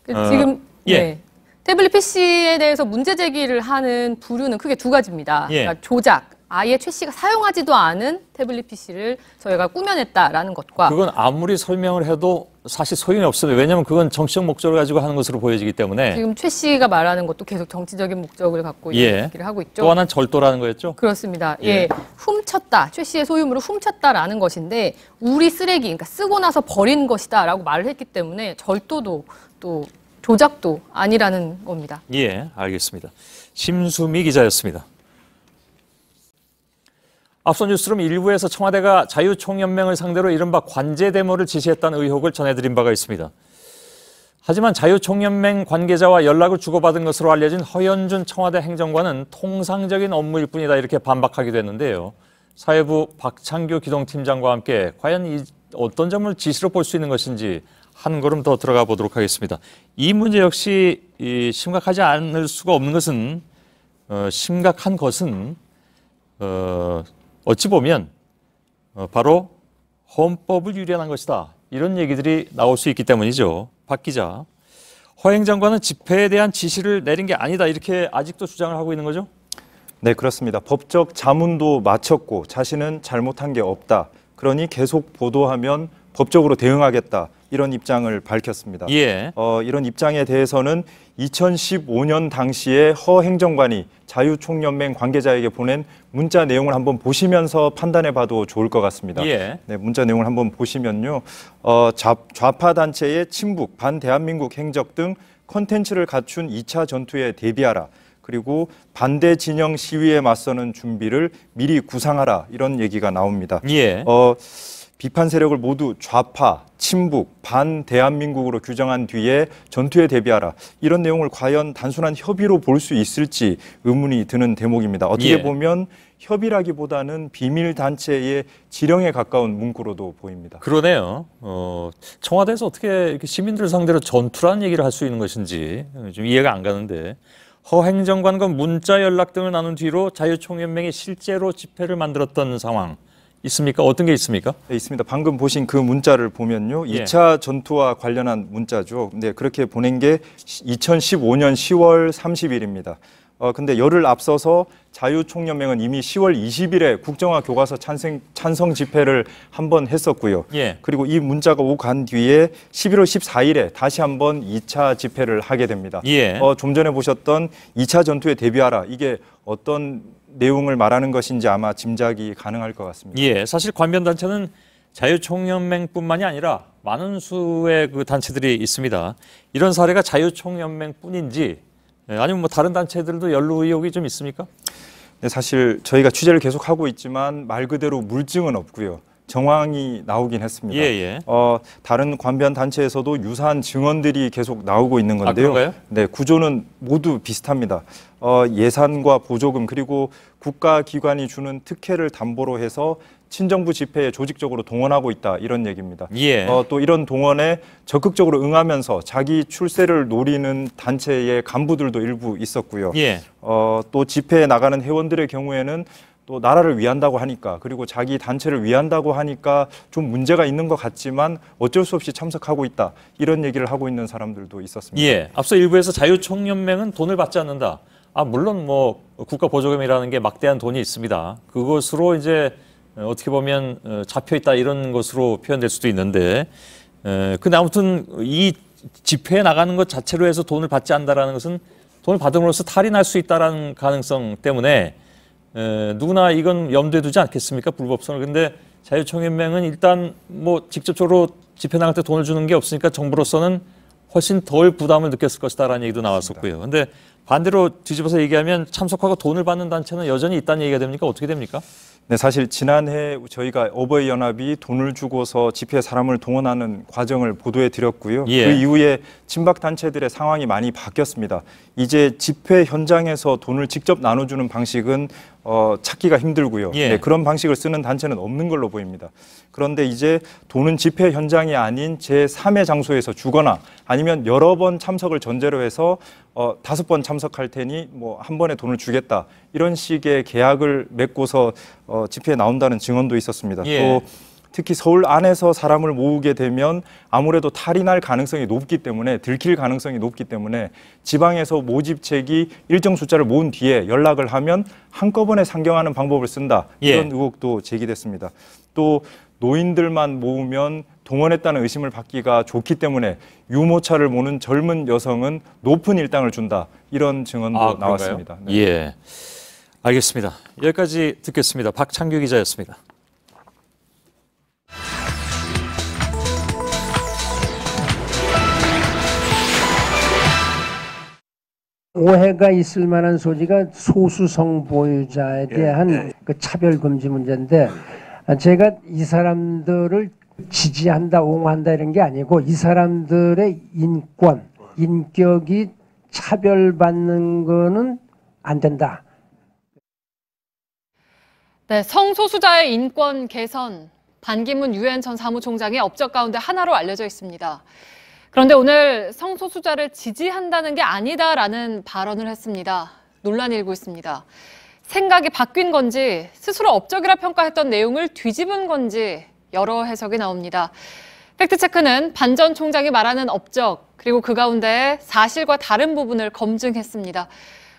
지금 예. 네. 태블릿 PC에 대해서 문제 제기를 하는 부류는 크게 두 가지입니다. 예. 그러니까 조작, 아예 최 씨가 사용하지도 않은 태블릿 PC를 저희가 꾸며냈다라는 것과 그건 아무리 설명을 해도 사실 소용이 없어요. 왜냐하면 그건 정치적 목적을 가지고 하는 것으로 보여지기 때문에. 지금 최 씨가 말하는 것도 계속 정치적인 목적을 갖고 얘기를 하고 있죠. 또 하나는 절도라는 거였죠? 그렇습니다. 예. 예, 훔쳤다. 최 씨의 소유물을 훔쳤다라는 것인데 우리 쓰레기, 그러니까 쓰고 나서 버린 것이다라고 말을 했기 때문에 절도도 또 조작도 아니라는 겁니다. 예, 알겠습니다. 심수미 기자였습니다. 앞서 뉴스룸 1부에서 청와대가 자유총연맹을 상대로 이른바 관제 데모를 지시했다는 의혹을 전해드린 바가 있습니다. 하지만 자유총연맹 관계자와 연락을 주고받은 것으로 알려진 허현준 청와대 행정관은 통상적인 업무일 뿐이다 이렇게 반박하기도 했는데요. 사회부 박창규 기동팀장과 함께 과연 어떤 점을 지시로 볼 수 있는 것인지 한 걸음 더 들어가 보도록 하겠습니다. 이 문제 역시 심각하지 않을 수가 없는 것은 심각한 것은 어찌 보면 바로 헌법을 유린한 것이다. 이런 얘기들이 나올 수 있기 때문이죠. 박 기자, 허 행정관은 집회에 대한 지시를 내린 게 아니다. 이렇게 아직도 주장을 하고 있는 거죠? 네, 그렇습니다. 법적 자문도 마쳤고 자신은 잘못한 게 없다. 그러니 계속 보도하면 법적으로 대응하겠다. 이런 입장을 밝혔습니다. 예. 이런 입장에 대해서는 2015년 당시에 허 행정관이 자유총연맹 관계자에게 보낸 문자 내용을 한번 보시면서 판단해 봐도 좋을 것 같습니다. 예. 네, 문자 내용을 한번 보시면요. 좌파 단체의 친북, 반대한민국 행적 등 콘텐츠를 갖춘 2차 전투에 대비하라. 그리고 반대 진영 시위에 맞서는 준비를 미리 구상하라. 이런 얘기가 나옵니다. 예. 비판 세력을 모두 좌파, 친북, 반대한민국으로 규정한 뒤에 전투에 대비하라. 이런 내용을 과연 단순한 협의로 볼 수 있을지 의문이 드는 대목입니다. 어떻게 보면 협의라기보다는 비밀단체의 지령에 가까운 문구로도 보입니다. 그러네요. 청와대에서 어떻게 이렇게 시민들 상대로 전투라는 얘기를 할 수 있는 것인지 좀 이해가 안 가는데 허 행정관과 문자 연락 등을 나눈 뒤로 자유총연맹이 실제로 집회를 만들었던 상황 있습니까? 어떤 게 있습니까? 네, 있습니다. 방금 보신 그 문자를 보면요. 2차 전투와 관련한 문자죠. 네, 그렇게 보낸 게 2015년 10월 30일입니다. 근데 열흘 앞서서 자유총연맹은 이미 10월 20일에 국정화 교과서 찬성 집회를 한번 했었고요. 예. 그리고 이 문자가 오고 간 뒤에 11월 14일에 다시 한번 2차 집회를 하게 됩니다. 예. 좀 전에 보셨던 2차 전투에 대비하라. 이게 어떤 내용을 말하는 것인지 아마 짐작이 가능할 것 같습니다. 예, 사실 관변단체는 자유총연맹뿐만이 아니라 많은 수의 그 단체들이 있습니다. 이런 사례가 자유총연맹뿐인지 아니면 뭐 다른 단체들도 연루 의혹이 좀 있습니까? 네, 사실 저희가 취재를 계속하고 있지만 말 그대로 물증은 없고요. 정황이 나오긴 했습니다. 다른 관변 단체에서도 유사한 증언들이 계속 나오고 있는 건데요. 그런가요? 네, 구조는 모두 비슷합니다. 예산과 보조금 그리고 국가기관이 주는 특혜를 담보로 해서 친정부 집회에 조직적으로 동원하고 있다 이런 얘기입니다. 또 이런 동원에 적극적으로 응하면서 자기 출세를 노리는 단체의 간부들도 일부 있었고요. 또 집회에 나가는 회원들의 경우에는 또 나라를 위한다고 하니까 그리고 자기 단체를 위한다고 하니까 좀 문제가 있는 것 같지만 어쩔 수 없이 참석하고 있다. 이런 얘기를 하고 있는 사람들도 있었습니다. 앞서 일부에서 자유총연맹은 돈을 받지 않는다. 물론 뭐 국가 보조금이라는 게 막대한 돈이 있습니다. 그것으로 이제 어떻게 보면 잡혀 있다 이런 것으로 표현될 수도 있는데 근데 아무튼 이 집회에 나가는 것 자체로 해서 돈을 받지 않는다라는 것은 돈을 받음으로써 탈인할 수 있다는 가능성 때문에 누구나 이건 염두에 두지 않겠습니까? 불법성을. 근데 자유총연맹은 일단 뭐 직접적으로 집회 나갈 때 돈을 주는 게 없으니까 정부로서는 훨씬 덜 부담을 느꼈을 것이다라는 얘기도 나왔었고요. 근데 반대로 뒤집어서 얘기하면 참석하고 돈을 받는 단체는 여전히 있다는 얘기가 됩니까? 어떻게 됩니까? 네, 사실 지난해 저희가 어버이연합이 돈을 주고서 집회에 사람을 동원하는 과정을 보도해 드렸고요. 그 이후에 친박단체들의 상황이 많이 바뀌었습니다. 이제 집회 현장에서 돈을 직접 나눠주는 방식은 찾기가 힘들고요. 네, 그런 방식을 쓰는 단체는 없는 걸로 보입니다. 그런데 이제 돈은 집회 현장이 아닌 제3의 장소에서 주거나 아니면 여러 번 참석을 전제로 해서 5번 참석할 테니 뭐 한 번에 돈을 주겠다. 이런 식의 계약을 맺고서 집회에 나온다는 증언도 있었습니다. 또 특히 서울 안에서 사람을 모으게 되면 아무래도 탈인할 가능성이 높기 때문에 들킬 가능성이 높기 때문에 지방에서 모집책이 일정 숫자를 모은 뒤에 연락을 하면 한꺼번에 상경하는 방법을 쓴다. 이런 의혹도 제기됐습니다. 또 노인들만 모으면 동원했다는 의심을 받기가 좋기 때문에 유모차를 모는 젊은 여성은 높은 일당을 준다. 이런 증언도 나왔습니다. 네. 알겠습니다. 여기까지 듣겠습니다. 박창규 기자였습니다. 오해가 있을 만한 소지가 소수성 보유자에 대한 그 차별 금지 문제인데 제가 이 사람들을 지지한다, 옹호한다 이런 게 아니고 이 사람들의 인권, 인격이 차별받는 거는 안 된다. 네, 성소수자의 인권 개선, 반기문 유엔 전 사무총장의 업적 가운데 하나로 알려져 있습니다. 그런데 오늘 성소수자를 지지한다는 게 아니다라는 발언을 했습니다. 논란이 일고 있습니다. 생각이 바뀐 건지 스스로 업적이라 평가했던 내용을 뒤집은 건지 여러 해석이 나옵니다. 팩트체크는 반 전 총장이 말하는 업적 그리고 그 가운데 사실과 다른 부분을 검증했습니다.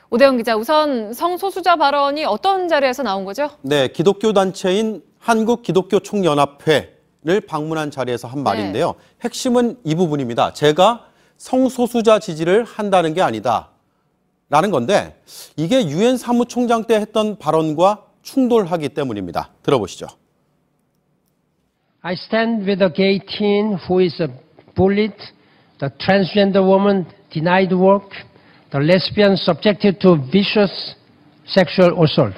오대영 기자, 우선 성소수자 발언이 어떤 자리에서 나온 거죠? 네, 기독교 단체인 한국기독교총연합회를 방문한 자리에서 한 말인데요. 핵심은 이 부분입니다. 제가 성소수자 지지를 한다는 게 아니다. 라는 건데 이게 유엔 사무총장 때 했던 발언과 충돌하기 때문입니다. 들어보시죠. I stand with the gay teen who is bullied, the transgender woman denied work, the lesbian subjected to vicious sexual assault.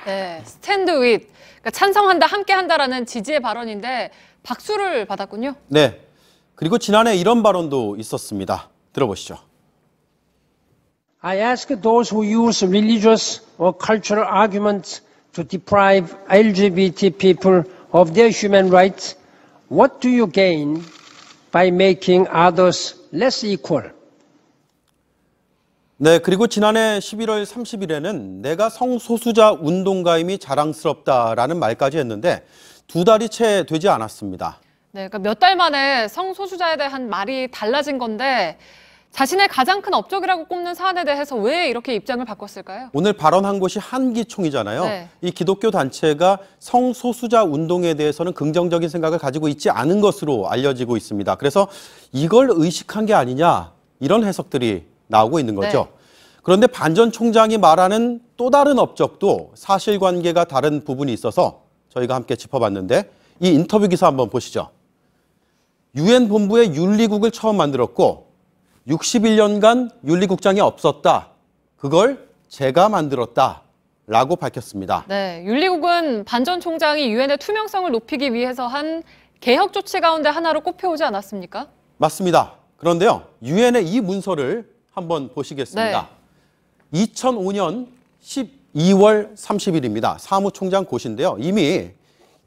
네, 스탠드 윗, 그러니까 찬성한다, 함께한다라는 지지의 발언인데 박수를 받았군요. 네, 그리고 지난해 이런 발언도 있었습니다. 들어보시죠. I ask those who use religious or cultural arguments to deprive LGBT people of their human rights, what do you gain by making others less equal? 네, 그리고 지난해 11월 30일에는 내가 성소수자 운동가임이 자랑스럽다라는 말까지 했는데 두 달이 채 되지 않았습니다. 네, 그러니까 몇 달 만에 성소수자에 대한 말이 달라진 건데 자신의 가장 큰 업적이라고 꼽는 사안에 대해서 왜 이렇게 입장을 바꿨을까요? 오늘 발언한 곳이 한기총이잖아요. 네. 이 기독교 단체가 성소수자 운동에 대해서는 긍정적인 생각을 가지고 있지 않은 것으로 알려지고 있습니다. 그래서 이걸 의식한 게 아니냐 이런 해석들이 나오고 있는 거죠. 네. 그런데 반 전 총장이 말하는 또 다른 업적도 사실관계가 다른 부분이 있어서 저희가 함께 짚어봤는데 이 인터뷰 기사 한번 보시죠. 유엔 본부에 윤리국을 처음 만들었고 61년간 윤리국장이 없었다. 그걸 제가 만들었다라고 밝혔습니다. 네, 윤리국은 반 전 총장이 유엔의 투명성을 높이기 위해서 한 개혁 조치 가운데 하나로 꼽혀오지 않았습니까? 맞습니다. 그런데요, 유엔의 이 문서를 한번 보시겠습니다. 네. 2005년 12월 30일입니다. 사무총장 고시인데요. 이미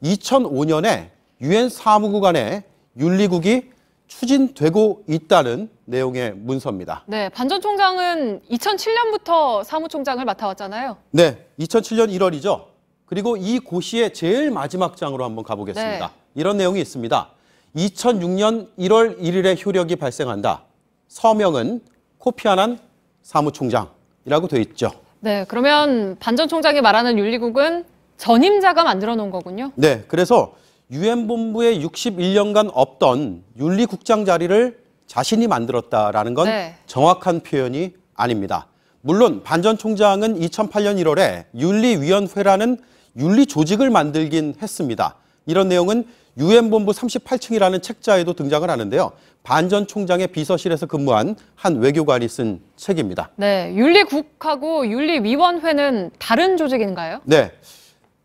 2005년에 유엔 사무국 안에 윤리국이 추진되고 있다는 내용의 문서입니다. 네, 반 전 총장은 2007년부터 사무총장을 맡아왔잖아요. 네, 2007년 1월이죠. 그리고 이 고시의 제일 마지막 장으로 한번 가보겠습니다. 네. 이런 내용이 있습니다. 2006년 1월 1일에 효력이 발생한다. 서명은 코피 아난 사무총장이라고 돼 있죠. 네, 그러면 반 전 총장이 말하는 윤리국은 전임자가 만들어 놓은 거군요. 네, 그래서 유엔 본부에 61년간 없던 윤리국장 자리를 자신이 만들었다라는 건 네. 정확한 표현이 아닙니다. 물론 반 전 총장은 2008년 1월에 윤리위원회라는 윤리 조직을 만들긴 했습니다. 이런 내용은 유엔 본부 38층이라는 책자에도 등장을 하는데요. 반 전 총장의 비서실에서 근무한 한 외교관이 쓴 책입니다. 네, 윤리국하고 윤리위원회는 다른 조직인가요? 네,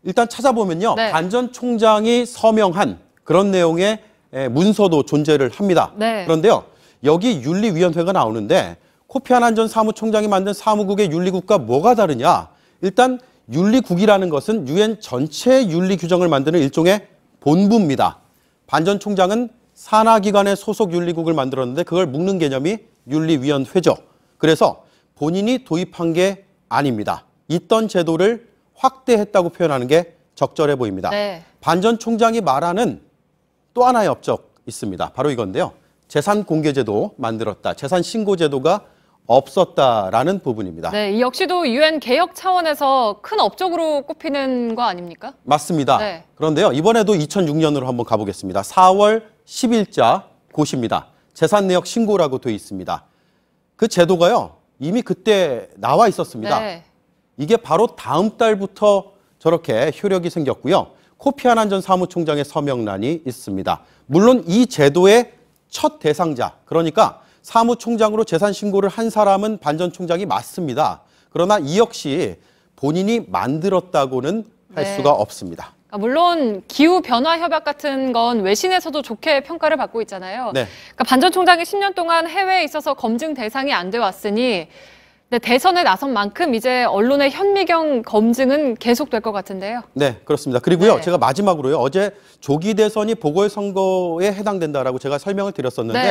일단 찾아보면요. 네. 반 전 총장이 서명한 그런 내용의 문서도 존재를 합니다. 네. 그런데요, 여기 윤리위원회가 나오는데 코피 아난 전 사무총장이 만든 사무국의 윤리국과 뭐가 다르냐? 일단 윤리국이라는 것은 유엔 전체 윤리 규정을 만드는 일종의 본부입니다. 반 전 총장은 산하기관의 소속 윤리국을 만들었는데 그걸 묶는 개념이 윤리위원회죠. 그래서 본인이 도입한 게 아닙니다. 있던 제도를 확대했다고 표현하는 게 적절해 보입니다. 네. 반 전 총장이 말하는 또 하나의 업적 있습니다. 바로 이건데요. 재산공개제도 만들었다. 재산신고제도가 없었다라는 부분입니다. 네, 이 역시도 유엔 개혁 차원에서 큰 업적으로 꼽히는 거 아닙니까? 맞습니다. 네. 그런데요, 이번에도 2006년으로 한번 가보겠습니다. 4월 10일자 고시입니다. 재산내역 신고라고 되어 있습니다. 그 제도가요, 이미 그때 나와 있었습니다. 네. 이게 바로 다음 달부터 저렇게 효력이 생겼고요. 코피 아난 전 사무총장의 서명란이 있습니다. 물론 이 제도의 첫 대상자, 그러니까 사무총장으로 재산 신고를 한 사람은 반 전 총장이 맞습니다. 그러나 이 역시 본인이 만들었다고는 할 네. 수가 없습니다. 물론 기후변화 협약 같은 건 외신에서도 좋게 평가를 받고 있잖아요. 네. 그러니까 반 전 총장이 10년 동안 해외에 있어서 검증 대상이 안 돼 왔으니 네, 대선에 나선 만큼 이제 언론의 현미경 검증은 계속될 것 같은데요. 네, 그렇습니다. 그리고요, 네. 제가 마지막으로요, 어제 조기 대선이 보궐선거에 해당된다라고 제가 설명을 드렸었는데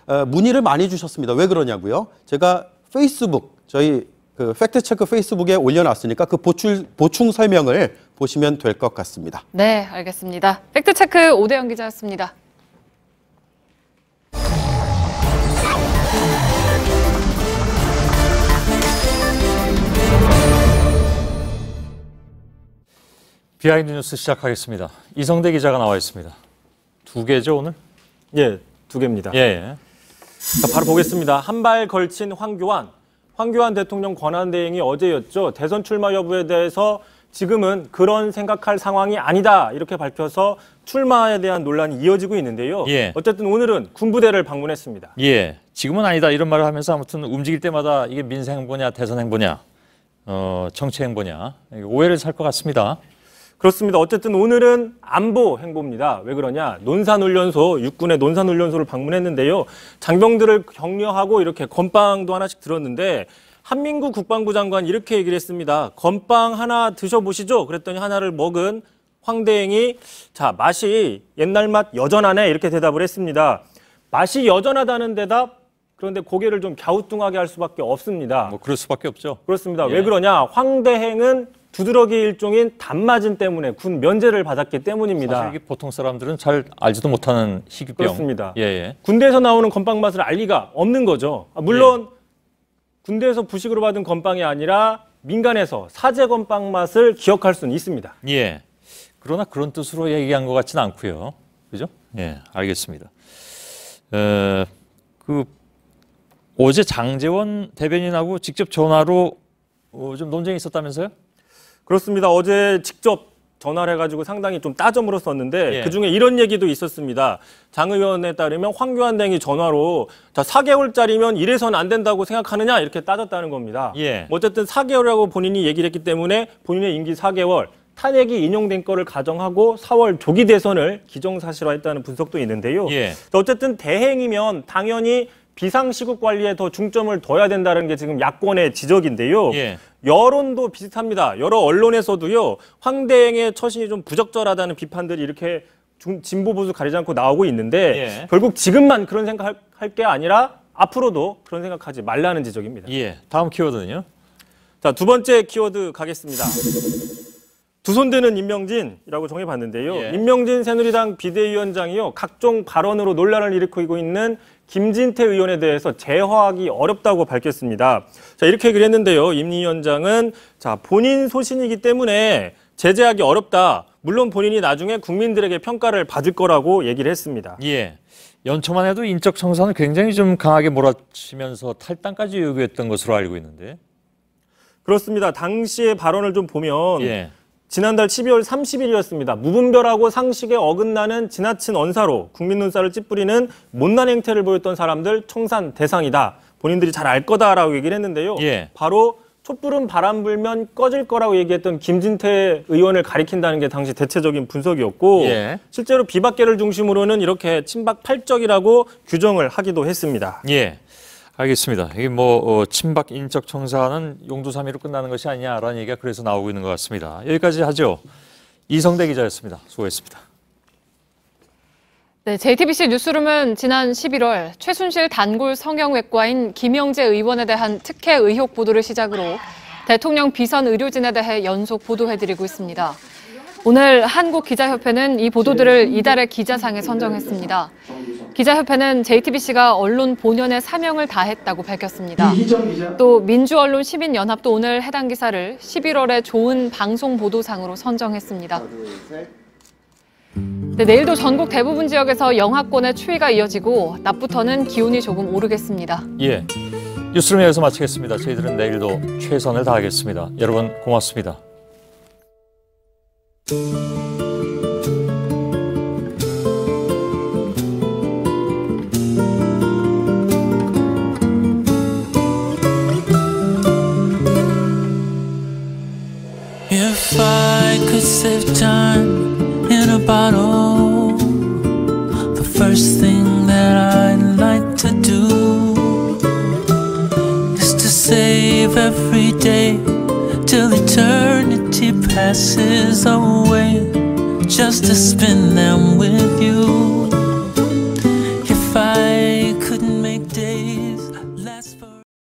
네. 문의를 많이 주셨습니다. 왜 그러냐고요? 제가 페이스북, 저희 그 팩트체크 페이스북에 올려놨으니까 그 보충 설명을 보시면 될 것 같습니다. 네, 알겠습니다. 팩트체크 오대영 기자였습니다. 비하인드 뉴스 시작하겠습니다. 이성대 기자가 나와 있습니다. 2개죠, 오늘? 예, 2개입니다. 예. 자, 바로 보겠습니다. 한 발 걸친 황교안 대통령 권한대행이 어제였죠. 대선 출마 여부에 대해서 지금은 그런 생각할 상황이 아니다 이렇게 밝혀서 출마에 대한 논란이 이어지고 있는데요. 예. 어쨌든 오늘은 군부대를 방문했습니다. 예, 지금은 아니다 이런 말을 하면서 아무튼 움직일 때마다 이게 민생 행보냐 대선 행보냐 정치 행보냐 오해를 살 것 같습니다. 그렇습니다. 어쨌든 오늘은 안보 행보입니다. 왜 그러냐? 논산훈련소, 육군의 논산훈련소를 방문했는데요. 장병들을 격려하고 이렇게 건빵도 하나씩 들었는데 한민구 국방부 장관 이렇게 얘기를 했습니다. 건빵 하나 드셔보시죠. 그랬더니 하나를 먹은 황대행이 자, 맛이 옛날 맛 여전하네 이렇게 대답을 했습니다. 맛이 여전하다는 대답, 그런데 고개를 좀 갸우뚱하게 할 수밖에 없습니다. 뭐 그럴 수밖에 없죠. 그렇습니다. 예. 왜 그러냐? 황대행은 두드러기 일종인 단마진 때문에 군 면제를 받았기 때문입니다. 사실 이게 보통 사람들은 잘 알지도 못하는 희귀병. 그렇습니다. 예. 군대에서 나오는 건빵 맛을 알 리가 없는 거죠. 물론 군대에서 부식으로 받은 건빵이 아니라 민간에서 사제 건빵 맛을 기억할 수는 있습니다. 예. 그러나 그런 뜻으로 얘기한 것 같지는 않고요. 그죠? 예, 알겠습니다. 어제 장제원 대변인하고 직접 전화로 좀 논쟁이 있었다면서요? 그렇습니다. 어제 직접 전화를 해가지고 상당히 좀 따져 물었었는데 그중에 이런 얘기도 있었습니다. 장 의원에 따르면 황교안 대행이 전화로 자 4개월짜리면 이래서는 안 된다고 생각하느냐 이렇게 따졌다는 겁니다. 어쨌든 4개월이라고 본인이 얘기를 했기 때문에 본인의 임기 4개월 탄핵이 인용된 거를 가정하고 4월 조기 대선을 기정사실화했다는 분석도 있는데요. 어쨌든 대행이면 당연히 비상시국 관리에 더 중점을 둬야 된다는 게 지금 야권의 지적인데요. 여론도 비슷합니다. 여러 언론에서도요. 황 대행의 처신이 좀 부적절하다는 비판들이 이렇게 진보 보수 가리지 않고 나오고 있는데 결국 지금만 그런 생각할 게 아니라 앞으로도 그런 생각하지 말라는 지적입니다. 다음 키워드는요? 자, 두 번째 키워드 가겠습니다. 두 손 드는 임명진이라고 정해봤는데요. 임명진 새누리당 비대위원장이요. 각종 발언으로 논란을 일으키고 있는 김진태 의원에 대해서 제어하기 어렵다고 밝혔습니다. 자, 이렇게 얘기를 했는데요. 임 위원장은 자, 본인 소신이기 때문에 제재하기 어렵다. 물론 본인이 나중에 국민들에게 평가를 받을 거라고 얘기를 했습니다. 연초만 해도 인적 청산을 굉장히 좀 강하게 몰아치면서 탈당까지 요구했던 것으로 알고 있는데. 그렇습니다. 당시의 발언을 좀 보면 지난달 12월 30일이었습니다. 무분별하고 상식에 어긋나는 지나친 언사로 국민 눈살을 찌푸리는 못난 행태를 보였던 사람들 청산 대상이다. 본인들이 잘 알 거다라고 얘기를 했는데요. 바로 촛불은 바람 불면 꺼질 거라고 얘기했던 김진태 의원을 가리킨다는 게 당시 대체적인 분석이었고 실제로 비박계를 중심으로는 이렇게 친박 팔적이라고 규정을 하기도 했습니다. 알겠습니다. 이게 친박 인적 청산은 용두사미로 끝나는 것이 아니냐라는 얘기가 그래서 나오고 있는 것 같습니다. 여기까지 하죠. 이성대 기자였습니다. 수고했습니다. 네, JTBC 뉴스룸은 지난 11월 최순실 단골 성형외과인 김영재 의원에 대한 특혜 의혹 보도를 시작으로 대통령 비선 의료진에 대해 연속 보도해드리고 있습니다. 오늘 한국기자협회는 이 보도들을 이달의 기자상에 선정했습니다. 기자협회는 JTBC가 언론 본연의 사명을 다했다고 밝혔습니다. 또 민주언론시민연합도 오늘 해당 기사를 11월의 좋은 방송 보도상으로 선정했습니다. 네, 내일도 전국 대부분 지역에서 영하권의 추위가 이어지고 낮부터는 기온이 조금 오르겠습니다. 뉴스룸 여기서 마치겠습니다. 저희들은 내일도 최선을 다하겠습니다. 여러분 고맙습니다. If I could save time in a bottle, the first thing that I'd like to do is to save every day till eternity passes away, just to spend them with